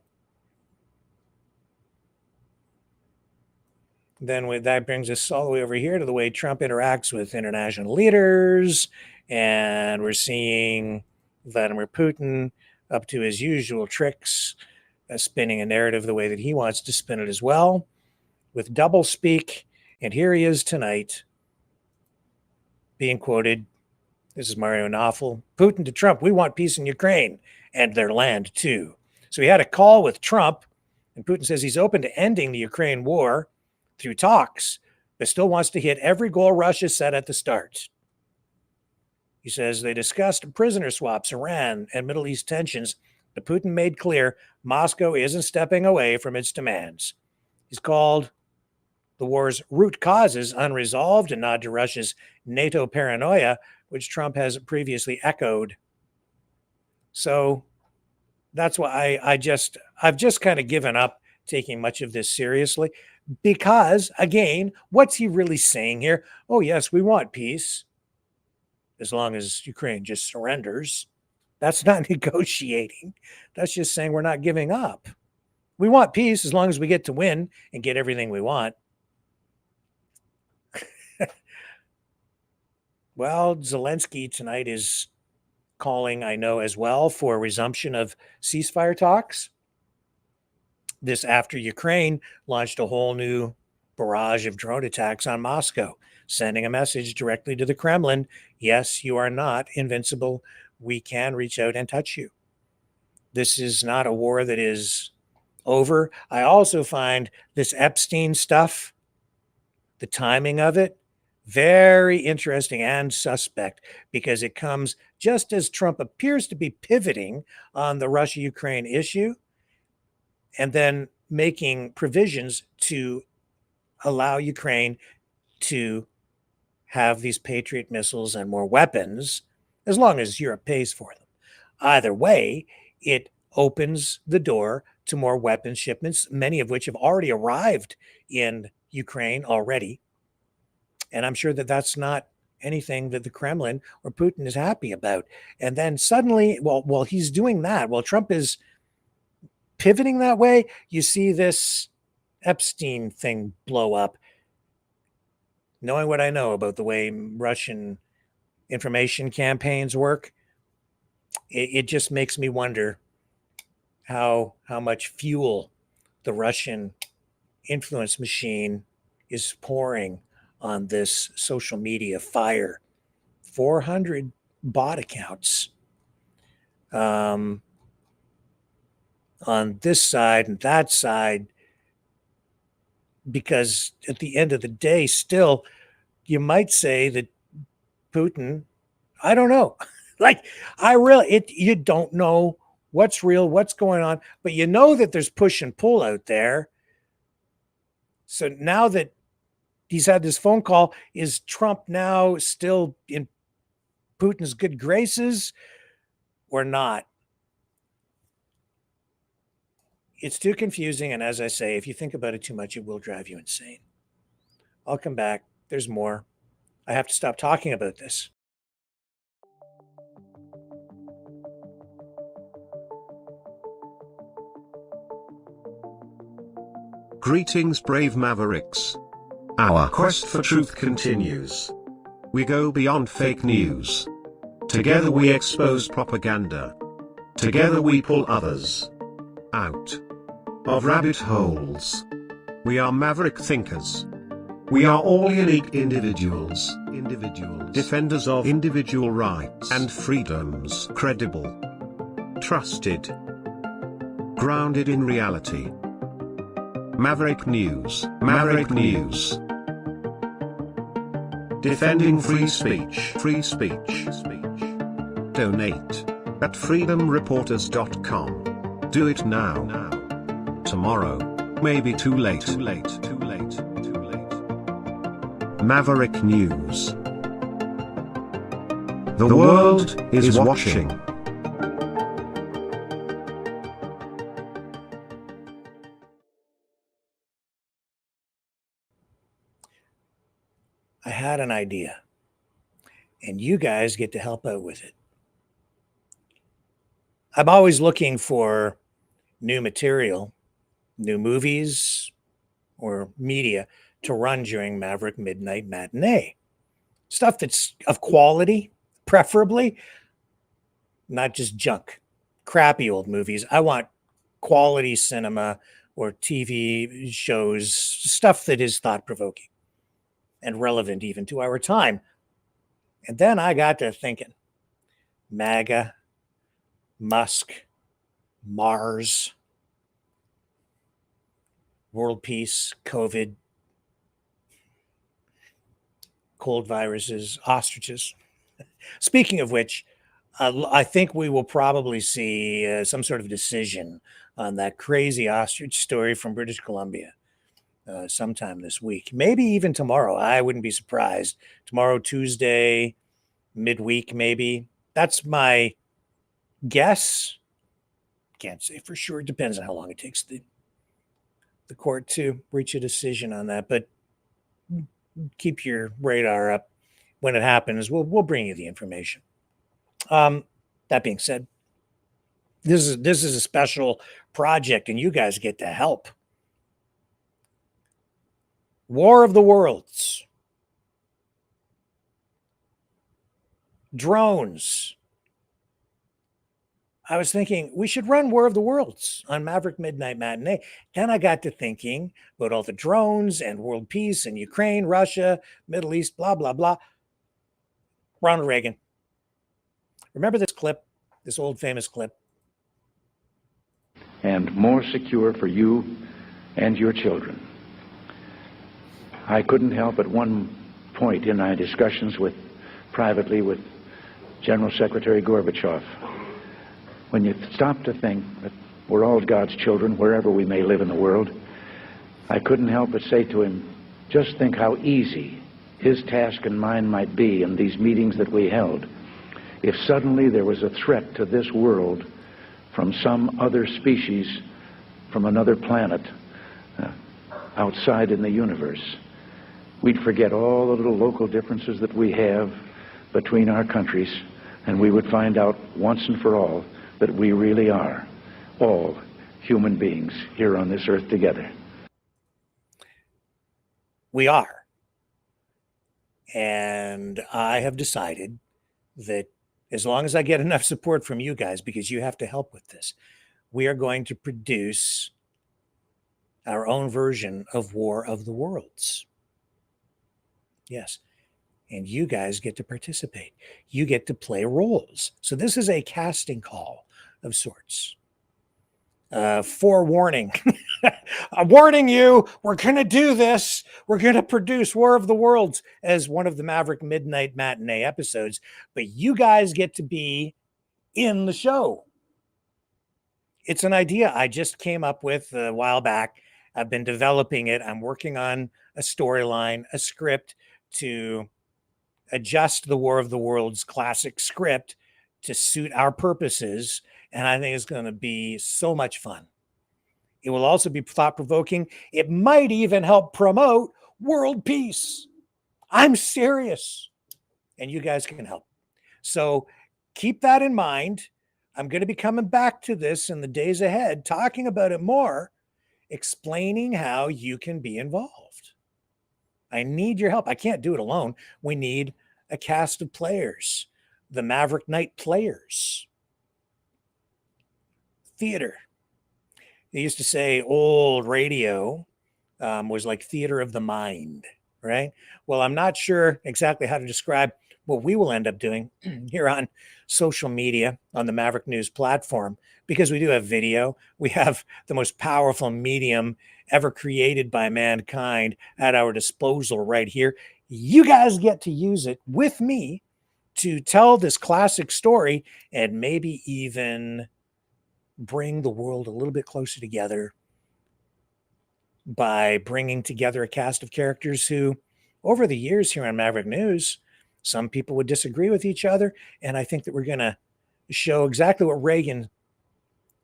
Then that brings us all the way over here to the way Trump interacts with international leaders. And we're seeing Vladimir Putin up to his usual tricks, spinning a narrative the way that he wants to spin it as well, with doublespeak. And here he is tonight, being quoted. This is Mario Knopfel. Putin to Trump, we want peace in Ukraine and their land too. So he had a call with Trump, and Putin says he's open to ending the Ukraine war through talks, but still wants to hit every goal Russia set at the start. He says they discussed prisoner swaps, Iran, and Middle East tensions, but Putin made clear Moscow isn't stepping away from its demands. He's called the war's root causes unresolved, a nod to Russia's NATO paranoia, which Trump has previously echoed. So that's why I've just kind of given up taking much of this seriously, because again, what's he really saying here? Oh yes, we want peace as long as Ukraine just surrenders. That's not negotiating. That's just saying we're not giving up. We want peace as long as we get to win and get everything we want. Well, Zelensky tonight is calling, I know as well, for a resumption of ceasefire talks. This after Ukraine launched a whole new barrage of drone attacks on Moscow, sending a message directly to the Kremlin. Yes, you are not invincible. We can reach out and touch you. This is not a war that is over. I also find this Epstein stuff, the timing of it, very interesting and suspect, because it comes just as Trump appears to be pivoting on the Russia-Ukraine issue and then making provisions to allow Ukraine to have these Patriot missiles and more weapons, as long as Europe pays for them. Either way, it opens the door to more weapons shipments, many of which have already arrived in Ukraine already. And I'm sure that that's not anything that the Kremlin or Putin is happy about. And then suddenly, while he's doing that, while Trump is pivoting that way, you see this Epstein thing blow up. Knowing what I know about the way Russian information campaigns work, it just makes me wonder how much fuel the Russian influence machine is pouring on this social media fire. 400 bot accounts on this side and that side, because at the end of the day, still, you might say that Putin, I don't know. You don't know what's real, what's going on, but you know that there's push and pull out there. So now that he's had this phone call, is Trump now still in Putin's good graces or not? It's too confusing. And as I say, if you think about it too much, it will drive you insane. I'll come back. There's more. I have to stop talking about this. Greetings, brave Mavericks. Our quest for truth continues. We go beyond fake news. Together we expose propaganda. Together we pull others out of rabbit holes. We are maverick thinkers. We are all unique individuals, defenders of individual rights and freedoms, credible, trusted, grounded in reality. Maverick News, Maverick News. Defending free speech, free speech. Donate at freedomreporters.com. Do it now. Tomorrow may be too late. Maverick News. The world is watching. I had an idea, and you guys get to help out with it. I'm always looking for new material, new movies or media to run during Maverick Midnight Matinee. Stuff that's of quality, preferably, not just junk, crappy old movies. I want quality cinema or TV shows, stuff that is thought-provoking and relevant even to our time. And then I got to thinking, MAGA, Musk, Mars, world peace, COVID, cold viruses, ostriches. Speaking of which, I think we will probably see some sort of decision on that crazy ostrich story from British Columbia sometime this week. Maybe even tomorrow. I wouldn't be surprised. Tomorrow, Tuesday, midweek, maybe. That's my guess. Can't say for sure. It depends on how long it takes the court to reach a decision on that. But keep your radar up. When it happens, we'll bring you the information. That being said, this is a special project, and you guys get to help. War of the Worlds. Drones. I was thinking we should run War of the Worlds on Maverick Midnight Matinee. Then I got to thinking about all the drones and world peace and Ukraine, Russia, Middle East, blah, blah, blah. Ronald Reagan. Remember this clip, this old famous clip? And more secure for you and your children. I couldn't help at one point in my discussions privately with General Secretary Gorbachev, when you stop to think that we're all God's children wherever we may live in the world, I couldn't help but say to him, just think how easy his task and mine might be in these meetings that we held if suddenly there was a threat to this world from some other species from another planet outside in the universe. We'd forget all the little local differences that we have between our countries, and we would find out once and for all that we really are all human beings here on this earth together. We are. And I have decided that as long as I get enough support from you guys, because you have to help with this, we are going to produce our own version of War of the Worlds. Yes. And you guys get to participate. You get to play roles. So this is a casting call of sorts. Forewarning. I'm warning you, we're going to do this. We're going to produce War of the Worlds as one of the Maverick Midnight Matinee episodes. But you guys get to be in the show. It's an idea I just came up with a while back. I've been developing it. I'm working on a storyline, a script to adjust the War of the Worlds classic script to suit our purposes. And I think it's going to be so much fun. It will also be thought-provoking. It might even help promote world peace. I'm serious. And you guys can help. So keep that in mind. I'm going to be coming back to this in the days ahead, talking about it more, explaining how you can be involved. I need your help. I can't do it alone. We need a cast of players, the Maverick Night Players. Theater. They used to say old radio was like theater of the mind, right? Well, I'm not sure exactly how to describe what we will end up doing here on social media on the Maverick News platform, because we do have video. We have the most powerful medium ever created by mankind at our disposal right here. You guys get to use it with me to tell this classic story and maybe even bring the world a little bit closer together by bringing together a cast of characters who, over the years here on Maverick News, some people would disagree with each other. And I think that we're going to show exactly what Reagan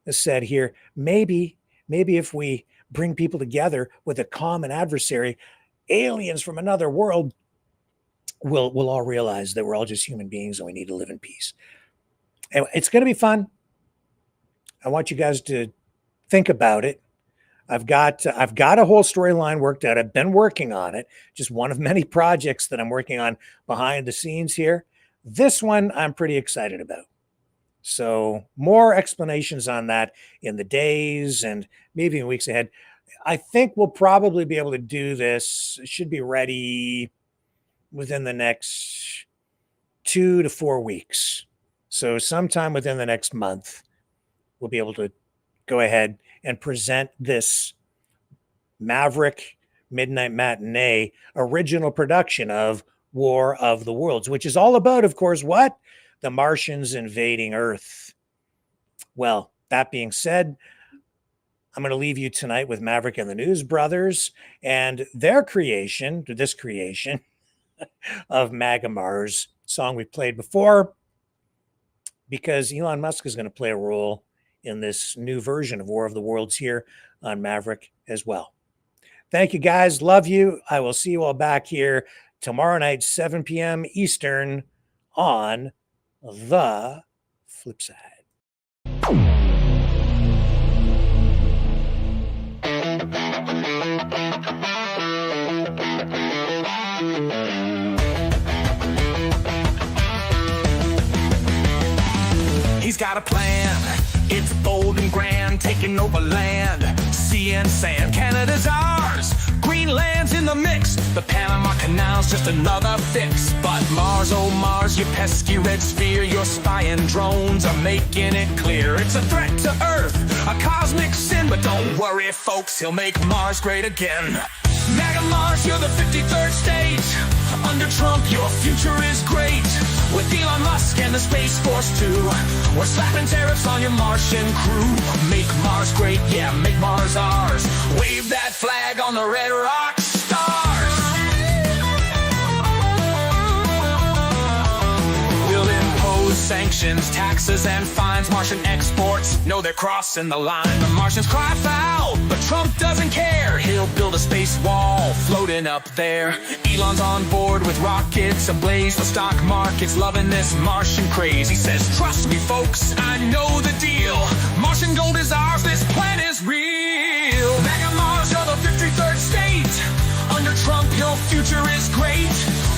has said here. Maybe if we bring people together with a common adversary, aliens from another world, we'll all realize that we're all just human beings and we need to live in peace. Anyway, it's going to be fun. I want you guys to think about it. I've got a whole storyline worked out. I've been working on it. Just one of many projects that I'm working on behind the scenes here. This one I'm pretty excited about. So more explanations on that in the days and maybe in weeks ahead. I think we'll probably be able to do this. It should be ready within the next 2 to 4 weeks. So sometime within the next month, we'll be able to go ahead and present this Maverick Midnight Matinee original production of War of the Worlds, which is all about, of course, what? The Martians invading Earth. Well, that being said, I'm going to leave you tonight with Maverick and the News Brothers and their creation, this creation of MAGA Mars, song we played before, because Elon Musk is going to play a role in this new version of War of the Worlds here on Maverick as well. Thank you, guys. Love you. I will see you all back here tomorrow night, 7 p.m. Eastern on The Flip Side. He's got a plan, it's bold and grand, taking over land, sea and sand. Canada's ours, Greenland's in the mix, the Panama Canal's just another fix. But Mars, oh Mars, you pesky red sphere, your spying drones are making it clear. It's a threat to Earth, a cosmic sin, but don't worry folks, he'll make Mars great again. MAGA Mars, you're the 53rd state. Under Trump, your future is great. With Elon Musk and the Space Force too, we're slapping tariffs on your Martian crew. Make Mars great, yeah, make Mars ours. Wave that flag on the red rock stars. We'll impose sanctions, taxes, and fines. Martian exports know they're crossing the line. The Martians cry foul, but Trump doesn't care. He'll build a space wall floating up there. Elon's on board with rockets ablaze. The stock market's loving this Martian craze. He says, trust me folks, I know the deal. Martian gold is ours, this plan is real. MAGA Mars, you're the 53rd state. Under Trump, your future is great.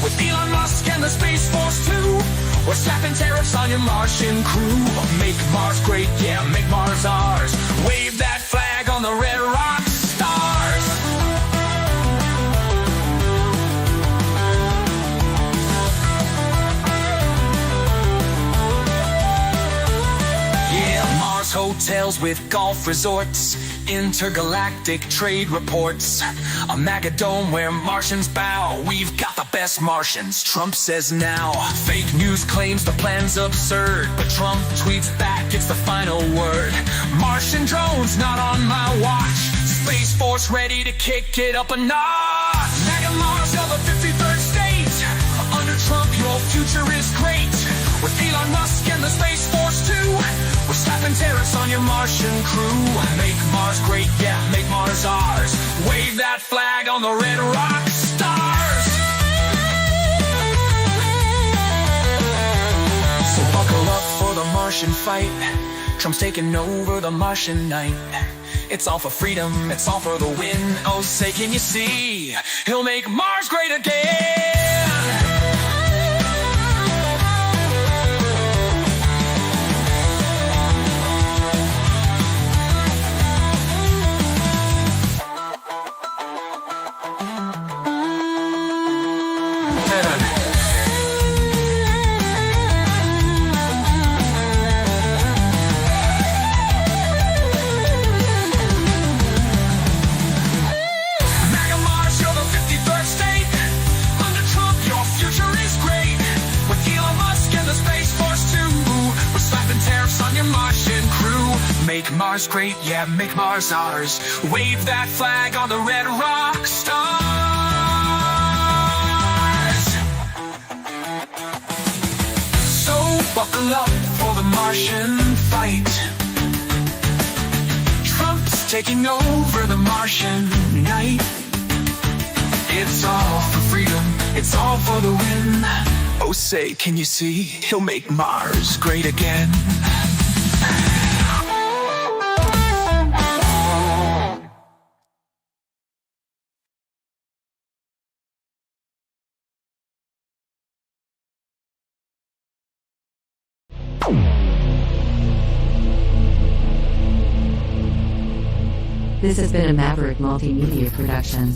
With Elon Musk and the Space Force too, we're slapping tariffs on your Martian crew. Make Mars great, yeah, make Mars ours. Wave that flag on the red rock stars. Yeah, Mars hotels with golf resorts, intergalactic trade reports, a MAGA dome where Martians bow. We've got the best Martians, Trump says now. Fake news claims the plan's absurd, but Trump tweets back, it's the final word. Martian drones not on my watch. Space Force ready to kick it up a notch. MAGA Mars, you're the 53rd state. Under Trump, your future is great. With Elon Musk and the Space Force too, we're slapping tariffs on your Martian crew. Make Mars great, yeah, make Mars ours. Wave that flag on the red rock stars. So buckle up for the Martian fight. Trump's taking over the Martian night. It's all for freedom, it's all for the win. Oh, say can you see, he'll make Mars great again. Make Mars great, yeah, make Mars ours. Wave that flag on the red rock stars. So buckle up for the Martian fight. Trump's taking over the Martian night. It's all for freedom, it's all for the win. Oh, say, can you see, he'll make Mars great again. This has been a Maverick Multimedia production.